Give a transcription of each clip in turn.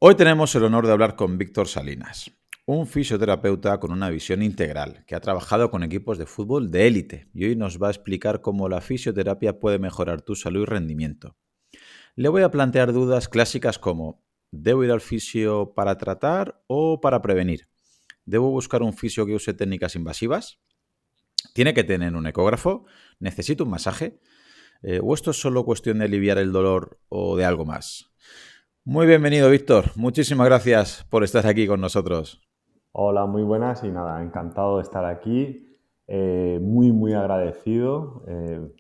Hoy tenemos el honor de hablar con Víctor Salinas, un fisioterapeuta con una visión integral que ha trabajado con equipos de fútbol de élite y hoy nos va a explicar cómo la fisioterapia puede mejorar tu salud y rendimiento. Le voy a plantear dudas clásicas como ¿debo ir al fisio para tratar o para prevenir? ¿Debo buscar un fisio que use técnicas invasivas? ¿Tiene que tener un ecógrafo? ¿Necesito un masaje? ¿O esto es solo cuestión de aliviar el dolor o de algo más? Muy bienvenido, Víctor. Muchísimas gracias por estar aquí con nosotros. Hola, muy buenas y nada, encantado de estar aquí, muy agradecido.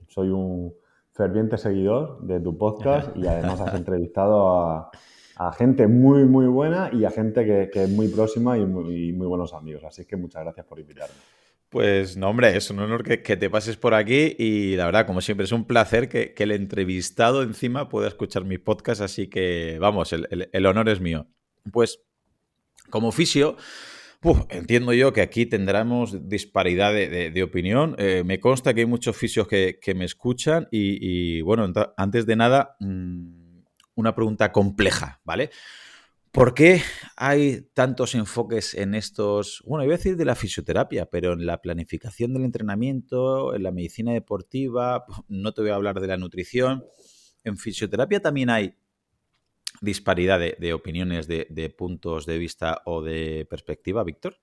Soy un ferviente seguidor de tu podcast y además has entrevistado a gente muy buena y a gente que es muy próxima y muy buenos amigos. Así que muchas gracias por invitarme. Pues no, hombre, es un honor que te pases por aquí y la verdad, como siempre, es un placer que el entrevistado encima pueda escuchar mi podcast, así que vamos, el honor es mío. Pues como fisio, entiendo yo que aquí tendremos disparidad de opinión. Me consta que hay muchos fisios que me escuchan bueno, antes de nada, una pregunta compleja, ¿vale? ¿Por qué hay tantos enfoques en estos, bueno, iba a decir de la fisioterapia, pero en la planificación del entrenamiento, en la medicina deportiva, no te voy a hablar de la nutrición? En fisioterapia también hay disparidad de opiniones, de puntos de vista o de perspectiva, Víctor.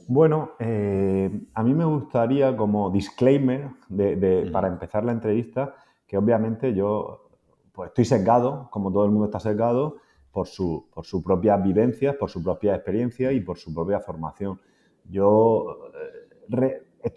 Bueno, a mí me gustaría como disclaimer para Ujú. empezar la entrevista que obviamente yo pues estoy sesgado, como todo el mundo está sesgado, por sus propias vivencias, por su propia experiencia y por su propia formación. Yo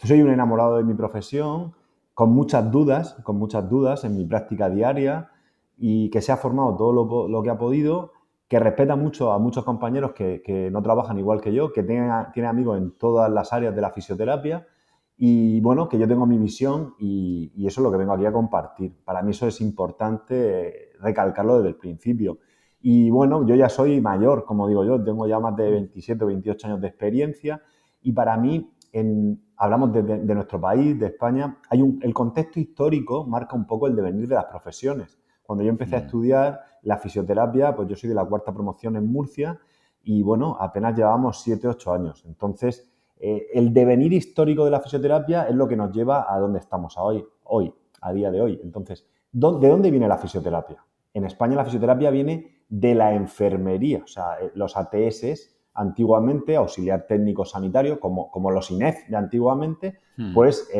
soy un enamorado de mi profesión, con muchas dudas en mi práctica diaria y que se ha formado todo lo que ha podido, que respeta mucho a muchos compañeros que no trabajan igual que yo, que tiene amigos en todas las áreas de la fisioterapia y bueno, que yo tengo mi visión y eso es lo que vengo aquí a compartir. Para mí eso es importante recalcarlo desde el principio. Y bueno, yo ya soy mayor, como digo yo, tengo ya más de 27 o 28 años de experiencia y para mí, hablamos de nuestro país, de España, el contexto histórico marca un poco el devenir de las profesiones. Cuando yo empecé a Mm. estudiar la fisioterapia, pues yo soy de la cuarta promoción en Murcia y bueno, apenas llevábamos 7, 8 años. Entonces, el devenir histórico de la fisioterapia es lo que nos lleva a donde estamos hoy, a día de hoy. Entonces, ¿de dónde viene la fisioterapia? En España la fisioterapia viene de la enfermería, o sea, los ATS antiguamente, auxiliar técnico sanitario, como los INEF de antiguamente, Mm. pues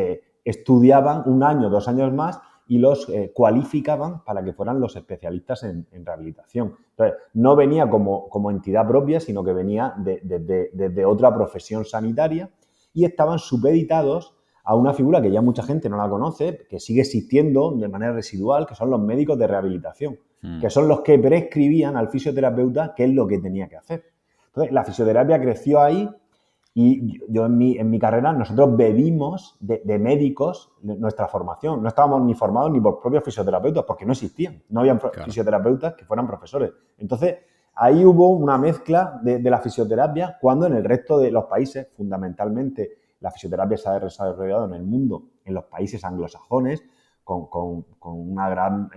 estudiaban un año, 2 años más y los cualificaban para que fueran los especialistas en rehabilitación. Entonces, no venía como entidad propia, sino que venía de otra profesión sanitaria y estaban supeditados a una figura que ya mucha gente no la conoce, que sigue existiendo de manera residual, que son los médicos de rehabilitación, que Mm. son los que prescribían al fisioterapeuta qué es lo que tenía que hacer. Entonces, la fisioterapia creció ahí y yo en mi carrera, nosotros bebimos de médicos nuestra formación. No estábamos ni formados ni por propios fisioterapeutas, porque no existían. No habían Claro. fisioterapeutas que fueran profesores. Entonces, ahí hubo una mezcla de la fisioterapia, cuando en el resto de los países, fundamentalmente, la fisioterapia se ha desarrollado en el mundo, en los países anglosajones, con una gran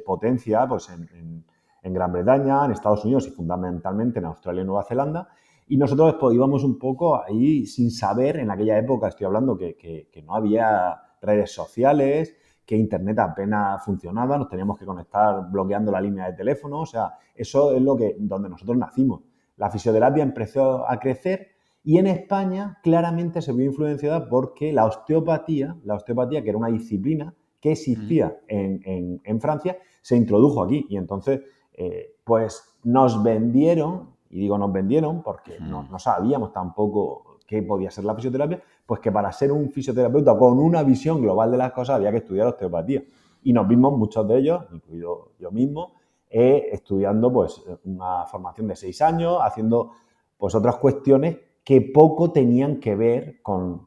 potencia, pues en Gran Bretaña, en Estados Unidos y fundamentalmente en Australia y Nueva Zelanda. Y nosotros pues, íbamos un poco ahí sin saber, en aquella época estoy hablando que no había redes sociales, que Internet apenas funcionaba, nos teníamos que conectar bloqueando la línea de teléfono, o sea, eso es donde nosotros nacimos. La fisioterapia empezó a crecer y en España claramente se vio influenciada porque la osteopatía, que era una disciplina que Mm. existía en Francia, se introdujo aquí y entonces pues nos vendieron, y digo nos vendieron porque no Mm. sabíamos tampoco qué podía ser la fisioterapia, pues que para ser un fisioterapeuta con una visión global de las cosas había que estudiar osteopatía. Y nos vimos muchos de ellos, incluido yo mismo, estudiando pues una formación de 6 años, haciendo pues otras cuestiones que poco tenían que ver con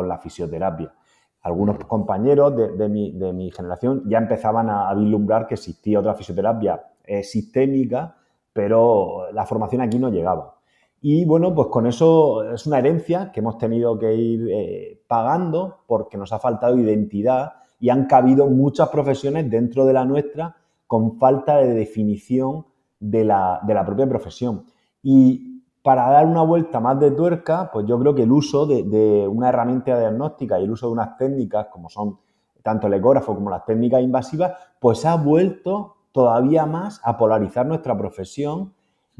la fisioterapia. Algunos Mm. compañeros de mi generación ya empezaban a vislumbrar que existía otra fisioterapia sistémica, pero la formación aquí no llegaba. Y bueno, pues con eso es una herencia que hemos tenido que ir pagando porque nos ha faltado identidad y han cabido muchas profesiones dentro de la nuestra con falta de definición de la propia profesión. Y para dar una vuelta más de tuerca, pues yo creo que el uso de una herramienta diagnóstica y el uso de unas técnicas como son tanto el ecógrafo como las técnicas invasivas, pues ha vuelto todavía más a polarizar nuestra profesión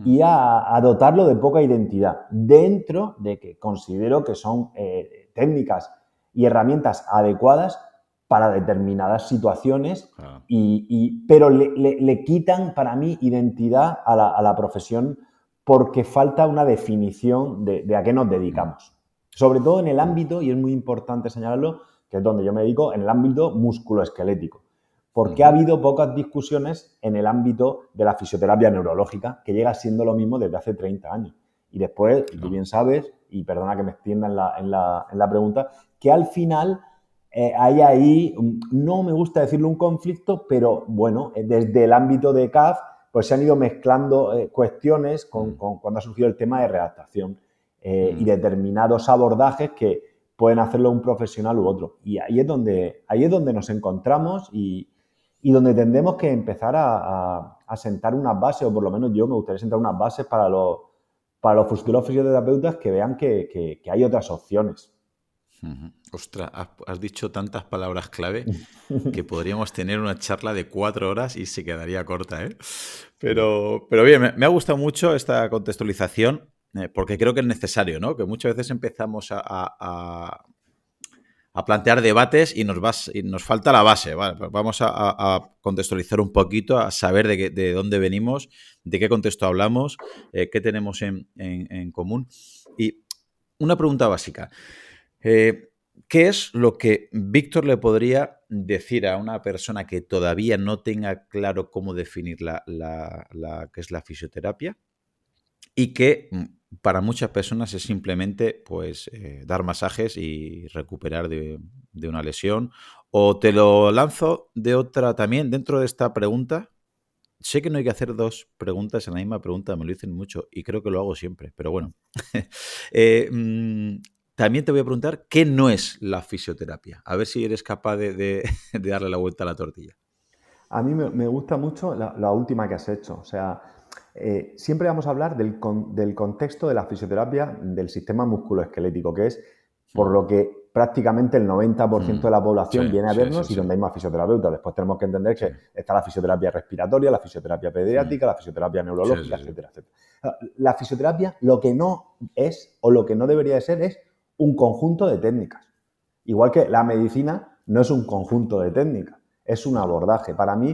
y a dotarlo de poca identidad, dentro de que considero que son técnicas y herramientas adecuadas para determinadas situaciones, Claro. pero le quitan para mí identidad a la profesión porque falta una definición de a qué nos dedicamos. Sobre todo en el ámbito, y es muy importante señalarlo, que es donde yo me dedico, en el ámbito musculoesquelético. Porque ha habido pocas discusiones en el ámbito de la fisioterapia neurológica, que llega siendo lo mismo desde hace 30 años. Y después, y tú bien sabes, y perdona que me extienda en la pregunta, que al final hay ahí, no me gusta decirlo un conflicto, pero bueno, desde el ámbito de CAF, pues se han ido mezclando cuestiones cuando ha surgido el tema de redactación y determinados abordajes que pueden hacerlo un profesional u otro. Y ahí es donde nos encontramos y donde tendremos que empezar a sentar unas bases, o por lo menos yo me gustaría sentar unas bases para los futuros fisioterapeutas que vean que hay otras opciones. Ostras, has dicho tantas palabras clave que podríamos tener una charla de 4 horas y se quedaría corta, ¿eh? Pero bien, me ha gustado mucho esta contextualización porque creo que es necesario, ¿no? Que muchas veces empezamos a plantear debates y nos falta la base. ¿Vale? Pues vamos a contextualizar un poquito, a saber de dónde venimos, de qué contexto hablamos, qué tenemos en común. Y una pregunta básica. ¿Qué es lo que Víctor le podría decir a una persona que todavía no tenga claro cómo definir qué es la fisioterapia y que para muchas personas es simplemente pues dar masajes y recuperar de una lesión? O te lo lanzo de otra también, dentro de esta pregunta. Sé que no hay que hacer dos preguntas en la misma pregunta, me lo dicen mucho y creo que lo hago siempre, pero bueno. Eh, mm, También te voy a preguntar qué no es la fisioterapia. A ver si eres capaz de darle la vuelta a la tortilla. A mí me gusta mucho la última que has hecho. O sea, siempre vamos a hablar del contexto de la fisioterapia del sistema musculoesquelético, que es por Mm, lo que prácticamente el 90% de la Sí, población viene a sí, sí, vernos y sí, donde hay más fisioterapeutas. Después tenemos que entender sí. que está la fisioterapia respiratoria, la fisioterapia Mm, pediátrica, la fisioterapia sí, neurológica, sí, sí. etcétera, etcétera. La fisioterapia lo que no es o lo que no debería de ser es un conjunto de técnicas. Igual que la medicina no es un conjunto de técnicas, es un Claro. abordaje. Para mí,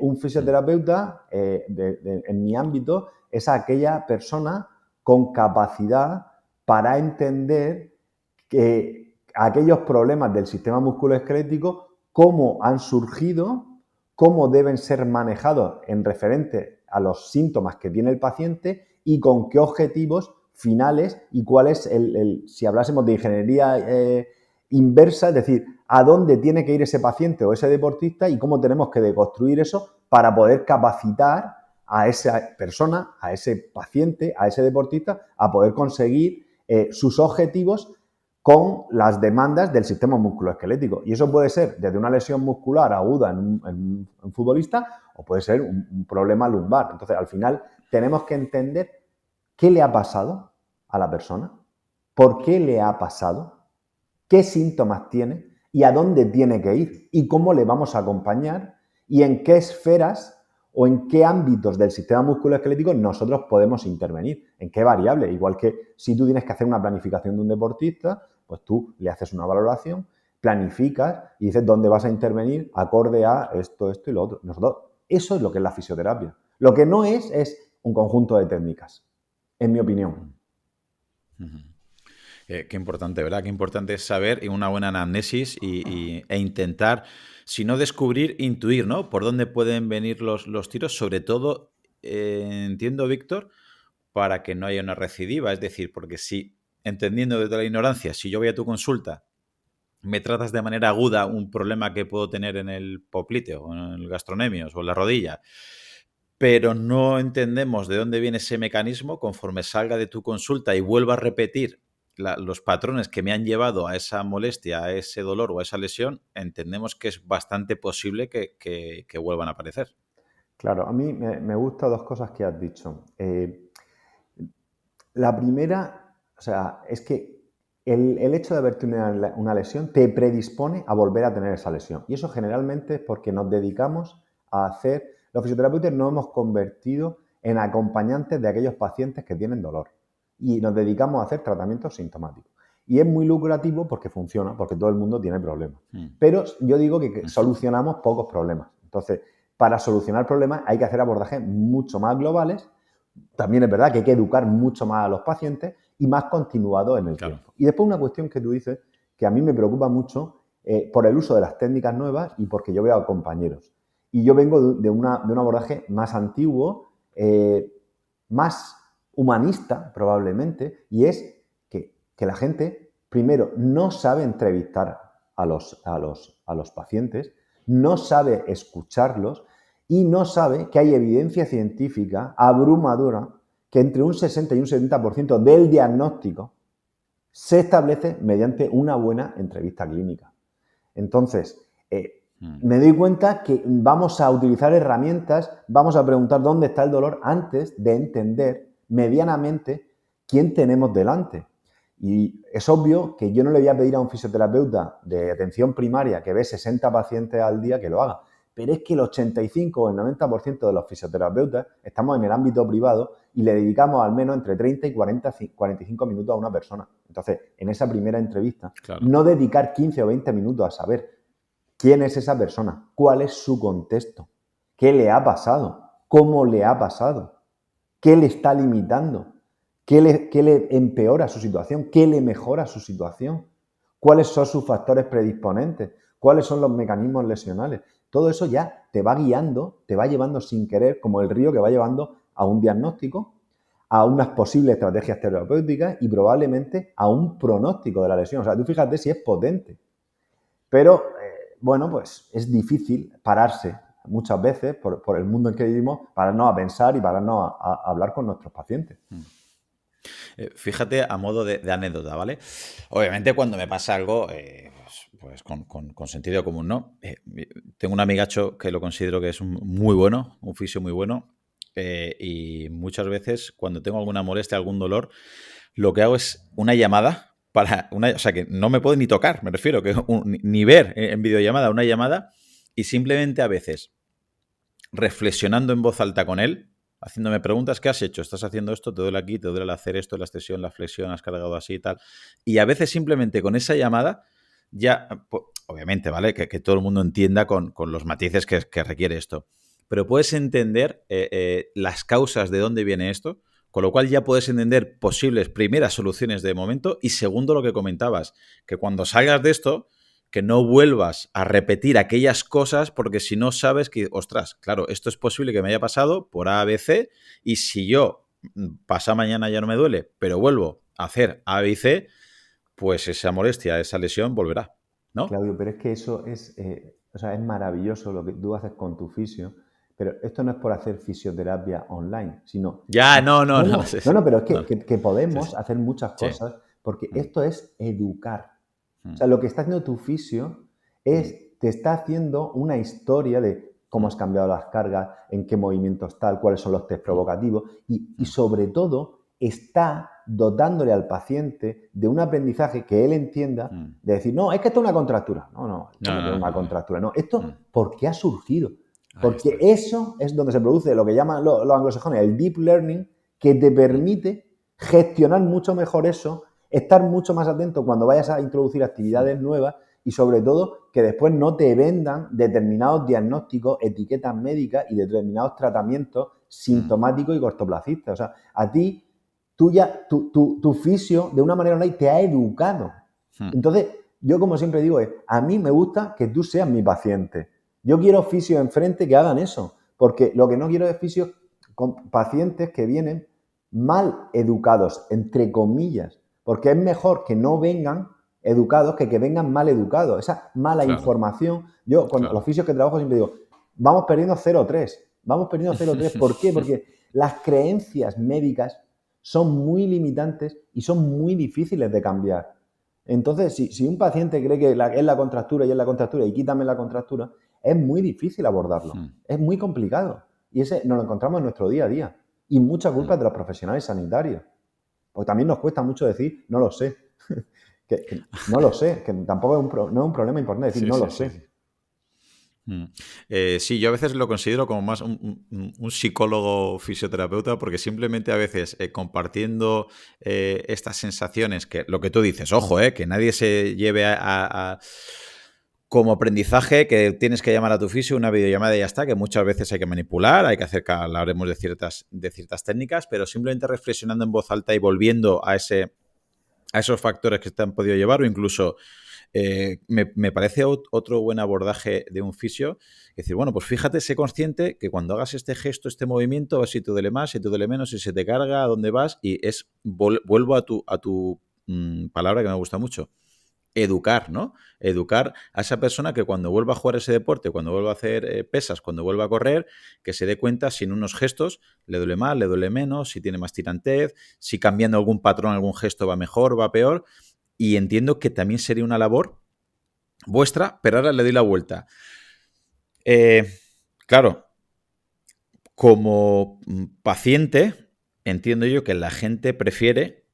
un Mm, fisioterapeuta, en mi ámbito, es aquella persona con capacidad para entender que aquellos problemas del sistema musculoesquelético, cómo han surgido, cómo deben ser manejados en referente a los síntomas que tiene el paciente y con qué objetivos finales y cuál es si hablásemos de ingeniería inversa, es decir, a dónde tiene que ir ese paciente o ese deportista y cómo tenemos que deconstruir eso para poder capacitar a esa persona, a ese paciente, a ese deportista, a poder conseguir sus objetivos con las demandas del sistema musculoesquelético. Y eso puede ser desde una lesión muscular aguda en un futbolista o puede ser un problema lumbar. Entonces, al final, tenemos que entender qué le ha pasado a la persona, por qué le ha pasado, qué síntomas tiene y a dónde tiene que ir y cómo le vamos a acompañar y en qué esferas o en qué ámbitos del sistema musculoesquelético nosotros podemos intervenir, en qué variable. Igual que si tú tienes que hacer una planificación de un deportista, pues tú le haces una valoración, planificas y dices dónde vas a intervenir acorde a esto, esto y lo otro. Nosotros, eso es lo que es la fisioterapia. Lo que no es un conjunto de técnicas, en mi opinión. ujú. Qué importante, ¿verdad? Qué importante es saber y una buena anamnesis e intentar, si no descubrir, intuir, ¿no? Por dónde pueden venir los tiros, sobre todo, entiendo, Víctor, para que no haya una recidiva. Es decir, porque si, entendiendo desde la ignorancia, si yo voy a tu consulta, me tratas de manera aguda un problema que puedo tener en el popliteo, o en el gastronemios o en la rodilla, pero no entendemos de dónde viene ese mecanismo, conforme salga de tu consulta y vuelva a repetir los patrones que me han llevado a esa molestia, a ese dolor o a esa lesión, entendemos que es bastante posible que vuelvan a aparecer. Claro, a mí me gustan dos cosas que has dicho. La primera, o sea, es que el hecho de haber tenido una lesión te predispone a volver a tener esa lesión. Y eso generalmente es porque nos dedicamos a hacer, los fisioterapeutas nos hemos convertido en acompañantes de aquellos pacientes que tienen dolor. Y nos dedicamos a hacer tratamientos sintomáticos. Y es muy lucrativo porque funciona, porque todo el mundo tiene problemas. Pero yo digo que solucionamos pocos problemas. Entonces, para solucionar problemas hay que hacer abordajes mucho más globales. También es verdad que hay que educar mucho más a los pacientes y más continuado en el tiempo. Y después una cuestión que tú dices que a mí me preocupa mucho por el uso de las técnicas nuevas y porque yo veo a compañeros. Y yo vengo de un abordaje más antiguo, más humanista probablemente, y es que la gente, primero, no sabe entrevistar a los pacientes, no sabe escucharlos y no sabe que hay evidencia científica abrumadora que entre un 60 y un 70% del diagnóstico se establece mediante una buena entrevista clínica. Entonces, me doy cuenta que vamos a utilizar herramientas, vamos a preguntar dónde está el dolor antes de entender medianamente quién tenemos delante. Y es obvio que yo no le voy a pedir a un fisioterapeuta de atención primaria que ve 60 pacientes al día que lo haga. Pero es que el 85 o el 90% de los fisioterapeutas estamos en el ámbito privado y le dedicamos al menos entre 30 y 45 minutos a una persona. Entonces, en esa primera entrevista, no dedicar 15 o 20 minutos a saber quién es esa persona, cuál es su contexto, qué le ha pasado, cómo le ha pasado, qué le está limitando, qué le empeora su situación, qué le mejora su situación, cuáles son sus factores predisponentes, cuáles son los mecanismos lesionales. Todo eso ya te va guiando, te va llevando sin querer, como el río que va llevando a un diagnóstico, a unas posibles estrategias terapéuticas y probablemente a un pronóstico de la lesión. O sea, tú fíjate si es potente. Pero, bueno, pues es difícil pararse muchas veces por el mundo en que vivimos, pararnos a pensar y pararnos a hablar con nuestros pacientes. Fíjate a modo de anécdota, ¿vale? Obviamente cuando me pasa algo, pues con sentido común, ¿no? Tengo un amigacho que lo considero que es muy bueno, un fisio muy bueno, y muchas veces cuando tengo alguna molestia, algún dolor, lo que hago es una llamada o sea, que no me puede ni tocar, me refiero, que ni ver en videollamada, una llamada, y simplemente a veces reflexionando en voz alta con él, haciéndome preguntas, ¿qué has hecho? ¿Estás haciendo esto? ¿Te duele aquí? ¿Te duele el hacer esto? ¿La extensión, la flexión? ¿Has cargado así y tal? Y a veces simplemente con esa llamada, ya, obviamente, ¿vale? Que todo el mundo entienda con los matices que requiere esto. Pero puedes entender las causas de dónde viene esto, con lo cual ya puedes entender posibles primeras soluciones de momento y segundo lo que comentabas, que cuando salgas de esto que no vuelvas a repetir aquellas cosas porque si no sabes que, ostras, claro, esto es posible que me haya pasado por A, B, C y si yo pasa mañana ya no me duele, pero vuelvo a hacer A, B y C, pues esa molestia, esa lesión volverá, ¿no? Claudio, pero es que eso es, o sea, es maravilloso lo que tú haces con tu fisio, pero esto no es por hacer fisioterapia online, sino... Ya, no, no, No, no, no, sí, no, sí, no, pero es no, que podemos sí, hacer muchas sí, cosas porque esto es educar. O mm, sea, lo que está haciendo tu fisio es, te está haciendo una historia de cómo has cambiado las cargas, en qué movimientos tal, cuáles son los test provocativos y sobre todo está dotándole al paciente de un aprendizaje que él entienda, de decir, no, es que esto es una contractura. No, no, no, ¿cómo que es no, una no, no. contractura? No, esto, ¿por qué ha surgido? Ahí Porque está. eso es donde se produce lo que llaman los anglosajones el deep learning, que te permite gestionar mucho mejor eso, estar mucho más atento cuando vayas a introducir actividades nuevas y sobre todo que después no te vendan determinados diagnósticos, etiquetas médicas y determinados tratamientos sintomáticos y cortoplacistas. O sea, a ti, tu fisio de una manera online te ha educado. Entonces, yo como siempre digo, a mí me gusta que tú seas mi paciente. Yo quiero fisios enfrente que hagan eso, porque lo que no quiero es fisios con pacientes que vienen mal educados, entre comillas, porque es mejor que no vengan educados que vengan mal educados. Esa mala Claro, información, yo con los claro. fisios que trabajo siempre digo, vamos perdiendo 0,3, vamos perdiendo 0,3, ¿por qué? Porque las creencias médicas son muy limitantes y son muy difíciles de cambiar. Entonces, si un paciente cree que es la contractura y es la contractura y quítame la contractura, es muy difícil abordarlo, es muy complicado. Y ese nos lo encontramos en nuestro día a día. Y mucha culpa es de los profesionales sanitarios. Porque también nos cuesta mucho decir, no lo sé. que no lo sé, que tampoco no es un problema importante decir, Sí, no sí, lo sí, sé. sí. Sí, yo a veces lo considero como más un psicólogo fisioterapeuta porque simplemente a veces compartiendo estas sensaciones que lo que tú dices, ojo, que nadie se lleve como aprendizaje que tienes que llamar a tu fisio, una videollamada y ya está, que muchas veces hay que manipular, hay que hacer, hablaremos de ciertas técnicas, pero simplemente reflexionando en voz alta y volviendo a esos factores que te han podido llevar o incluso me parece otro buen abordaje de un fisio. Es decir, bueno, pues fíjate, sé consciente que cuando hagas este gesto, este movimiento, a ver si te duele más, si te duele menos, si se te carga, a dónde vas. Y vuelvo a tu palabra que me gusta mucho. Educar, ¿no? Educar a esa persona que cuando vuelva a jugar ese deporte, cuando vuelva a hacer pesas, cuando vuelva a correr, que se dé cuenta si en unos gestos le duele más, le duele menos, si tiene más tirantez, si cambiando algún patrón, algún gesto va mejor, va peor. Y entiendo que también sería una labor vuestra, pero ahora le doy la vuelta. Claro, como paciente, entiendo yo que la gente prefiere,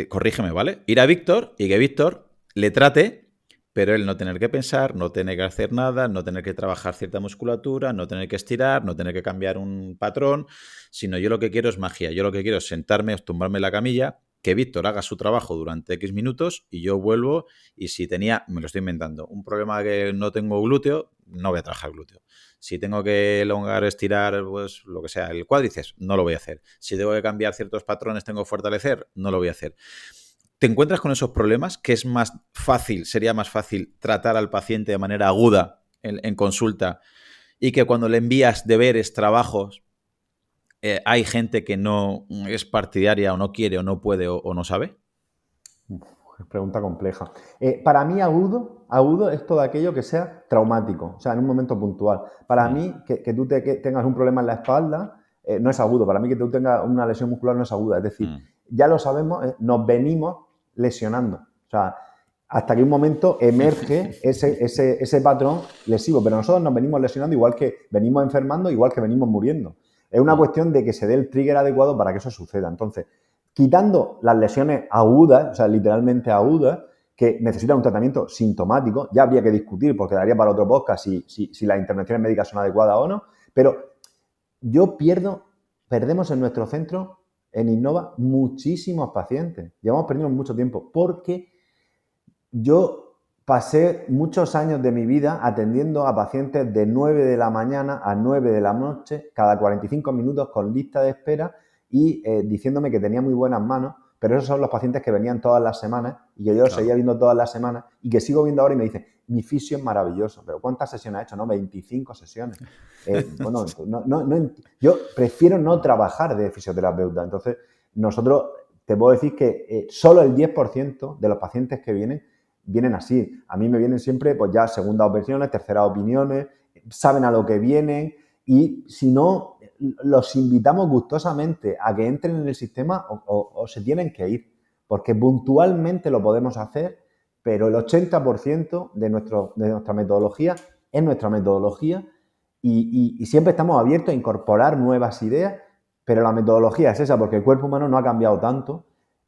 corrígeme, ¿vale? Ir a Víctor y que Víctor le trate, pero él no tener que pensar, no tener que hacer nada, no tener que trabajar cierta musculatura, no tener que estirar, no tener que cambiar un patrón, sino yo lo que quiero es magia. Yo lo que quiero es sentarme, tumbarme en la camilla, que Víctor haga su trabajo durante X minutos y yo vuelvo y si tenía, me lo estoy inventando, un problema que no tengo glúteo, no voy a trabajar glúteo. Si tengo que elongar, estirar, pues lo que sea, el cuádriceps, no lo voy a hacer. Si tengo que cambiar ciertos patrones, tengo que fortalecer, no lo voy a hacer. ¿Te encuentras con esos problemas? Que es más fácil, sería más fácil tratar al paciente de manera aguda en consulta y que cuando le envías deberes, trabajos, hay gente que no es partidaria o no quiere o no puede o no sabe? Pregunta compleja. Para mí, agudo es todo aquello que sea traumático, o sea, en un momento puntual. Para mí, que tú tengas un problema en la espalda, no es agudo. Para mí, que tú tengas una lesión muscular no es aguda. Es decir, ya lo sabemos, nos venimos lesionando. O sea, hasta que un momento emerge ese patrón lesivo. Pero nosotros nos venimos lesionando igual que venimos enfermando, igual que venimos muriendo. Es una cuestión de que se dé el trigger adecuado para que eso suceda. Entonces, quitando las lesiones agudas, o sea, literalmente agudas, que necesitan un tratamiento sintomático, ya habría que discutir, porque daría para otro podcast si las intervenciones médicas son adecuadas o no, pero perdemos en nuestro centro, en Innova, muchísimos pacientes. Llevamos perdiendo mucho tiempo, porque yo pasé muchos años de mi vida atendiendo a pacientes de 9 de la mañana a 9 de la noche, cada 45 minutos con lista de espera y diciéndome que tenía muy buenas manos, pero esos son los pacientes que venían todas las semanas y que yo los seguía viendo todas las semanas y que sigo viendo ahora y me dicen, mi fisio es maravilloso, pero ¿cuántas sesiones ha hecho? No, 25 sesiones. Bueno, yo prefiero no trabajar de fisioterapeuta. Entonces, nosotros, te puedo decir que solo el 10% de los pacientes que vienen así. A mí me vienen siempre, pues ya segundas opiniones, terceras opiniones, saben a lo que vienen y si no, los invitamos gustosamente a que entren en el sistema o se tienen que ir, porque puntualmente lo podemos hacer, pero el 80% de nuestra metodología es nuestra metodología y siempre estamos abiertos a incorporar nuevas ideas, pero la metodología es esa, porque el cuerpo humano no ha cambiado tanto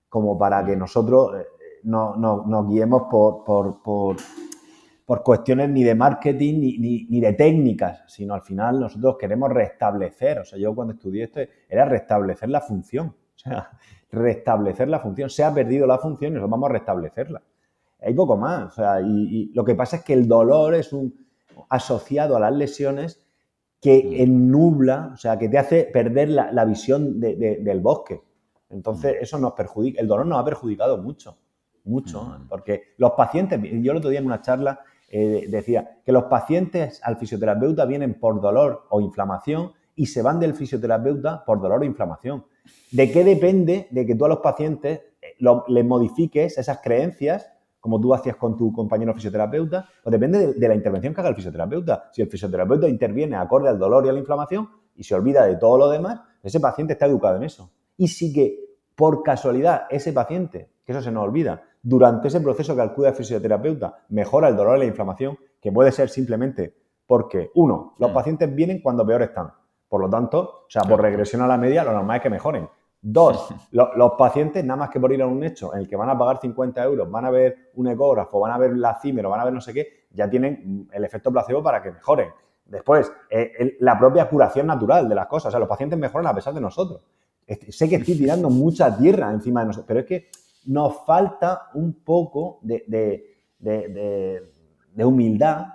como para que nosotros nos guiemos por cuestiones ni de marketing ni de técnicas, sino al final nosotros queremos restablecer. O sea, yo cuando estudié esto era restablecer la función. O sea, restablecer la función. Se ha perdido la función y nosotros vamos a restablecerla. Hay poco más. O sea, y lo que pasa es que el dolor es asociado a las lesiones que ennubla, o sea, que te hace perder la visión del bosque. Entonces, eso nos perjudica. El dolor nos ha perjudicado mucho, porque los pacientes, yo el otro día en una charla decía que los pacientes al fisioterapeuta vienen por dolor o inflamación y se van del fisioterapeuta por dolor o inflamación. ¿De qué depende de que tú a los pacientes les modifiques esas creencias, como tú hacías con tu compañero fisioterapeuta? Pues depende de la intervención que haga el fisioterapeuta. Si el fisioterapeuta interviene acorde al dolor y a la inflamación y se olvida de todo lo demás, ese paciente está educado en eso. Y si que por casualidad ese paciente, que eso se nos olvida, durante ese proceso que acude al fisioterapeuta mejora el dolor y la inflamación, que puede ser simplemente porque, uno, los pacientes vienen cuando peor están. Por lo tanto, o sea, por regresión a la media, lo normal es que mejoren. 2, los pacientes, nada más que por ir a un hecho en el que van a pagar 50 euros, van a ver un ecógrafo, van a ver la címero, van a ver no sé qué, ya tienen el efecto placebo para que mejoren. Después, la propia curación natural de las cosas. O sea, los pacientes mejoran a pesar de nosotros. Sé que estoy tirando mucha tierra encima de nosotros, pero es que nos falta un poco de humildad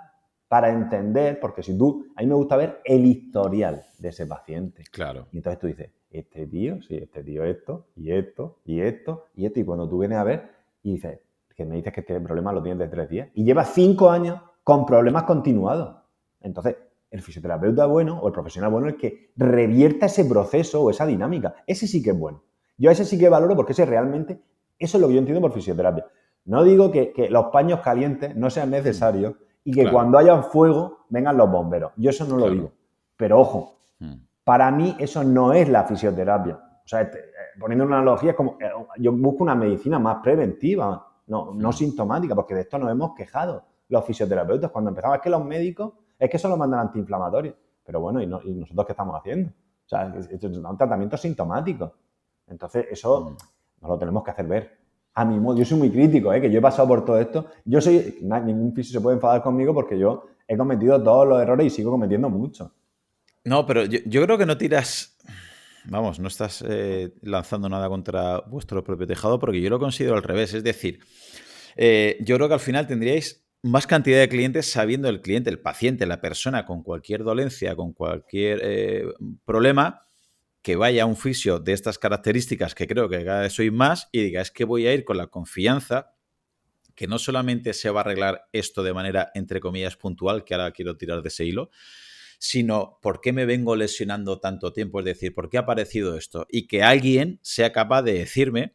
para entender, porque si tú, a mí me gusta ver el historial de ese paciente. Claro. Y entonces tú dices, este tío esto, y esto, y esto, y esto, y cuando tú vienes a ver y dices, que me dices que este problema lo tienes de 3 días, y llevas 5 años con problemas continuados. Entonces, el fisioterapeuta bueno o el profesional bueno es el que revierta ese proceso o esa dinámica. Ese sí que es bueno. Yo a ese sí que valoro porque ese realmente, eso es lo que yo entiendo por fisioterapia. No digo que los paños calientes no sean necesarios y que cuando haya fuego vengan los bomberos. Yo eso no lo digo. Pero ojo, para mí eso no es la fisioterapia. O sea, poniendo una analogía, es como, yo busco una medicina más preventiva, no sintomática, porque de esto nos hemos quejado los fisioterapeutas cuando empezamos. Es que los médicos, es que solo mandan antiinflamatorios. Pero bueno, ¿y nosotros qué estamos haciendo? O sea, esto es un tratamiento sintomático. Entonces, eso nos lo tenemos que hacer ver. A mi modo, yo soy muy crítico, que yo he pasado por todo esto. Ningún fisio se puede enfadar conmigo porque yo he cometido todos los errores y sigo cometiendo muchos. No, pero yo creo que no tiras... Vamos, no estás lanzando nada contra vuestro propio tejado porque yo lo considero al revés. Es decir, yo creo que al final tendríais más cantidad de clientes sabiendo el cliente, el paciente, la persona con cualquier dolencia, con cualquier problema, que vaya a un fisio de estas características, que creo que cada vez soy más, y diga, es que voy a ir con la confianza que no solamente se va a arreglar esto de manera, entre comillas, puntual, que ahora quiero tirar de ese hilo, sino por qué me vengo lesionando tanto tiempo, es decir, por qué ha aparecido esto, y que alguien sea capaz de decirme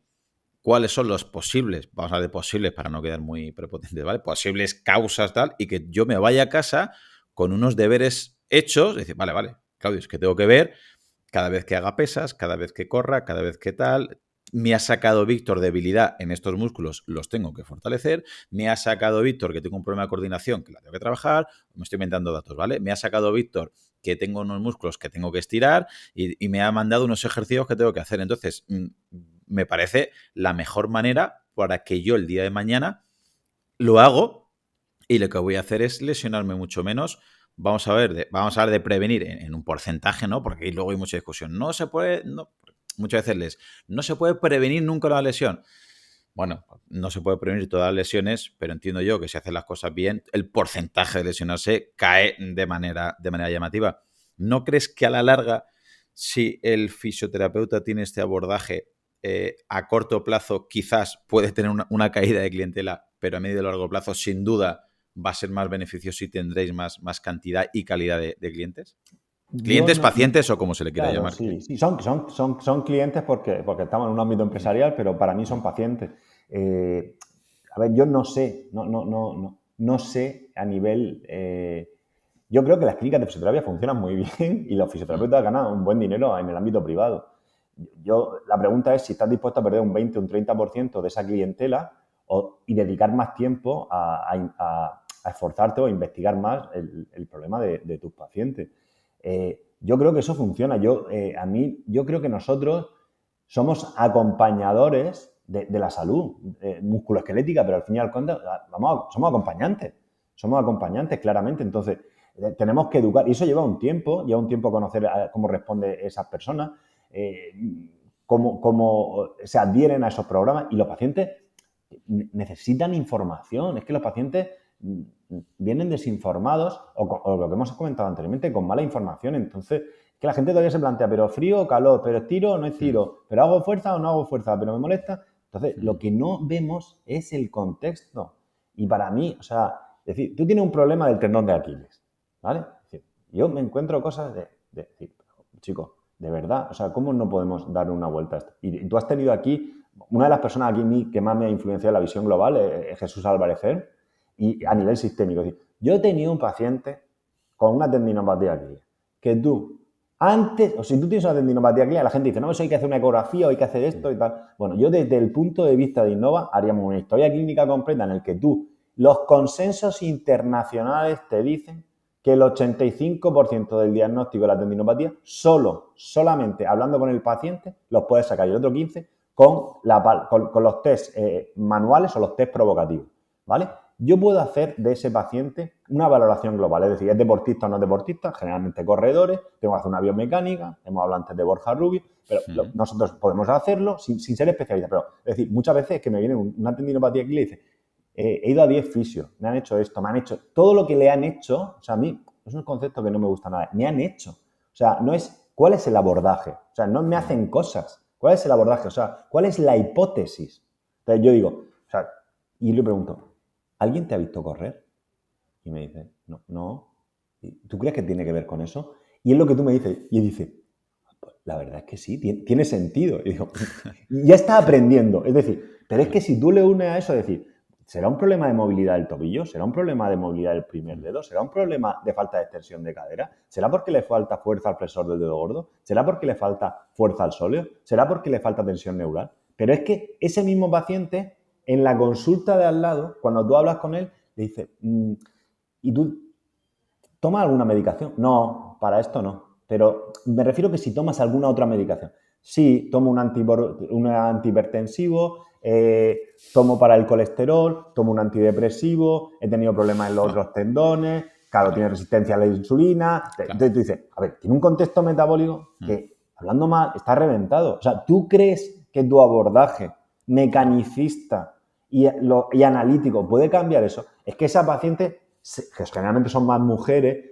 cuáles son los posibles, vamos a hablar de posibles para no quedar muy prepotentes, ¿vale? Posibles causas tal, y que yo me vaya a casa con unos deberes hechos, es decir, vale, Claudio, es que tengo que ver cada vez que haga pesas, cada vez que corra, cada vez que tal. Me ha sacado Víctor debilidad en estos músculos, los tengo que fortalecer. Me ha sacado Víctor que tengo un problema de coordinación que la tengo que trabajar. Me estoy inventando datos, ¿vale? Me ha sacado Víctor que tengo unos músculos que tengo que estirar y me ha mandado unos ejercicios que tengo que hacer. Entonces, me parece la mejor manera para que yo el día de mañana lo hago y lo que voy a hacer es lesionarme mucho menos. Vamos a ver de prevenir en un porcentaje, ¿no? Porque luego hay mucha discusión. No se puede, muchas veces no se puede prevenir nunca la lesión. Bueno, no se puede prevenir todas las lesiones, pero entiendo yo que si hacen las cosas bien, el porcentaje de lesionarse cae de manera llamativa. ¿No crees que a la larga, si el fisioterapeuta tiene este abordaje, a corto plazo quizás puede tener una caída de clientela, pero a medio y largo plazo, sin duda, va a ser más beneficioso y tendréis más cantidad y calidad de clientes? ¿Clientes, pacientes o como se le quiera llamar? Sí, son clientes porque estamos en un ámbito empresarial, pero para mí son pacientes. A ver, yo no sé, no sé a nivel... yo creo que las clínicas de fisioterapia funcionan muy bien y los fisioterapeutas ganan un buen dinero en el ámbito privado. La pregunta es si estás dispuesto a perder un 20 o un 30% de esa clientela y dedicar más tiempo a esforzarte o a investigar más el problema de tus pacientes. Yo creo que eso funciona. Yo creo que nosotros somos acompañadores de la salud musculoesquelética, pero al fin y al cabo somos acompañantes. Somos acompañantes, claramente. Entonces, tenemos que educar. Y eso lleva un tiempo conocer cómo responden esas personas, cómo se adhieren a esos programas. Y los pacientes necesitan información. Es que los pacientes vienen desinformados o lo que hemos comentado anteriormente, con mala información. Entonces, que la gente todavía se plantea, pero frío o calor, pero estiro o no estiro, pero hago fuerza o no hago fuerza, pero me molesta. Entonces, lo que no vemos es el contexto. Y para mí, o sea, es decir, tú tienes un problema del tendón de Aquiles, ¿vale? Es decir, yo me encuentro cosas de decir, chicos, de verdad, o sea, ¿cómo no podemos dar una vuelta a esto? Y tú has tenido aquí, una de las personas aquí que más me ha influenciado en la visión global es Jesús Álvarez y a nivel sistémico. Es decir, yo he tenido un paciente con una tendinopatía aquí, que tú, antes, o si tú tienes una tendinopatía aquí, la gente dice, no, eso hay que hacer una ecografía o hay que hacer esto y tal. Bueno, yo desde el punto de vista de Innova haríamos una historia clínica completa en el que tú, los consensos internacionales te dicen que el 85% del diagnóstico de la tendinopatía, solamente hablando con el paciente, los puedes sacar, y el otro 15% con los test manuales o los test provocativos, ¿vale? Yo puedo hacer de ese paciente una valoración global, es decir, ¿es deportista o no es deportista? Generalmente corredores, tengo que hacer una biomecánica, hemos hablado antes de Borja Rubio, pero nosotros podemos hacerlo sin ser especialistas, pero es decir, muchas veces es que me viene una tendinopatía aquí y le dice, he ido a 10 fisios, me han hecho esto, me han hecho todo lo que le han hecho, o sea, a mí es un concepto que no me gusta nada, me han hecho, o sea, no es cuál es el abordaje, o sea, no me hacen cosas, cuál es el abordaje, o sea, cuál es la hipótesis. Entonces yo digo, o sea, y le pregunto, ¿alguien te ha visto correr? Y me dice, no. ¿Tú crees que tiene que ver con eso? Y es lo que tú me dices, y él dice, pues la verdad es que sí, tiene sentido. Y digo, ya está aprendiendo, es decir, pero es que si tú le unes a eso, es decir, ¿será un problema de movilidad del tobillo? ¿Será un problema de movilidad del primer dedo? ¿Será un problema de falta de extensión de cadera? ¿Será porque le falta fuerza al flexor del dedo gordo? ¿Será porque le falta fuerza al sóleo? ¿Será porque le falta tensión neural? Pero es que ese mismo paciente, en la consulta de al lado, cuando tú hablas con él, le dice, ¿y tú tomas alguna medicación? No, para esto no. Pero me refiero que si tomas alguna otra medicación. Sí, tomo un antihipertensivo, tomo para el colesterol, tomo un antidepresivo, he tenido problemas en los otros tendones, claro, tiene resistencia a la insulina. Entonces tú dices, a ver, tiene un contexto metabólico que, hablando mal, está reventado. O sea, ¿tú crees que tu abordaje mecanicista y analítico puede cambiar eso? Es que esa paciente, que generalmente son más mujeres,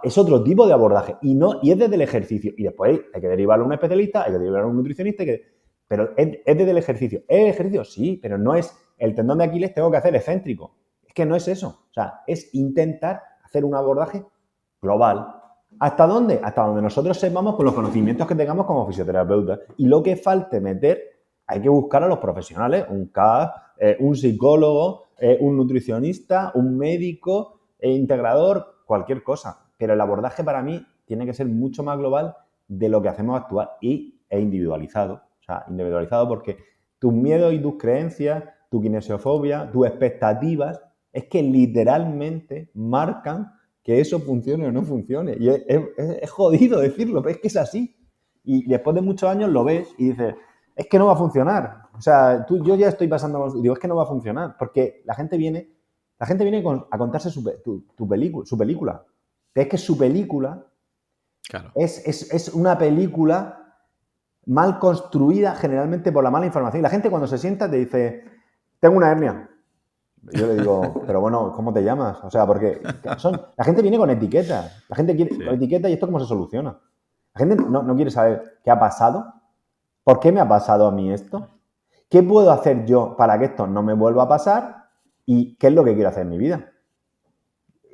es otro tipo de abordaje y es desde el ejercicio. Y después hay que derivarlo a un especialista, hay que derivarlo a un nutricionista, pero es desde el ejercicio. ¿Es el ejercicio? Sí, pero no es el tendón de Aquiles tengo que hacer excéntrico. Es que no es eso. O sea, es intentar hacer un abordaje global. ¿Hasta dónde? Hasta donde nosotros sepamos con los conocimientos que tengamos como fisioterapeutas. Y lo que falte meter, hay que buscar a los profesionales, un CAF, un psicólogo, un nutricionista, un médico, integrador, cualquier cosa. Pero el abordaje para mí tiene que ser mucho más global de lo que hacemos actual e individualizado. O sea, individualizado porque tus miedos y tus creencias, tu kinesiofobia, tus expectativas, es que literalmente marcan que eso funcione o no funcione. Y es jodido decirlo, pero es que es así. Y después de muchos años lo ves y dices, es que no va a funcionar. O sea, yo ya estoy pasando, digo, es que no va a funcionar, porque la gente viene a contarse su película. Es que su película claro. es una película mal construida generalmente por la mala información. Y la gente cuando se sienta te dice, tengo una hernia. Yo le digo, pero bueno, ¿cómo te llamas? O sea, porque la gente viene con etiquetas. La gente quiere con etiquetas y esto cómo se soluciona. La gente no quiere saber qué ha pasado, por qué me ha pasado a mí esto, qué puedo hacer yo para que esto no me vuelva a pasar y qué es lo que quiero hacer en mi vida.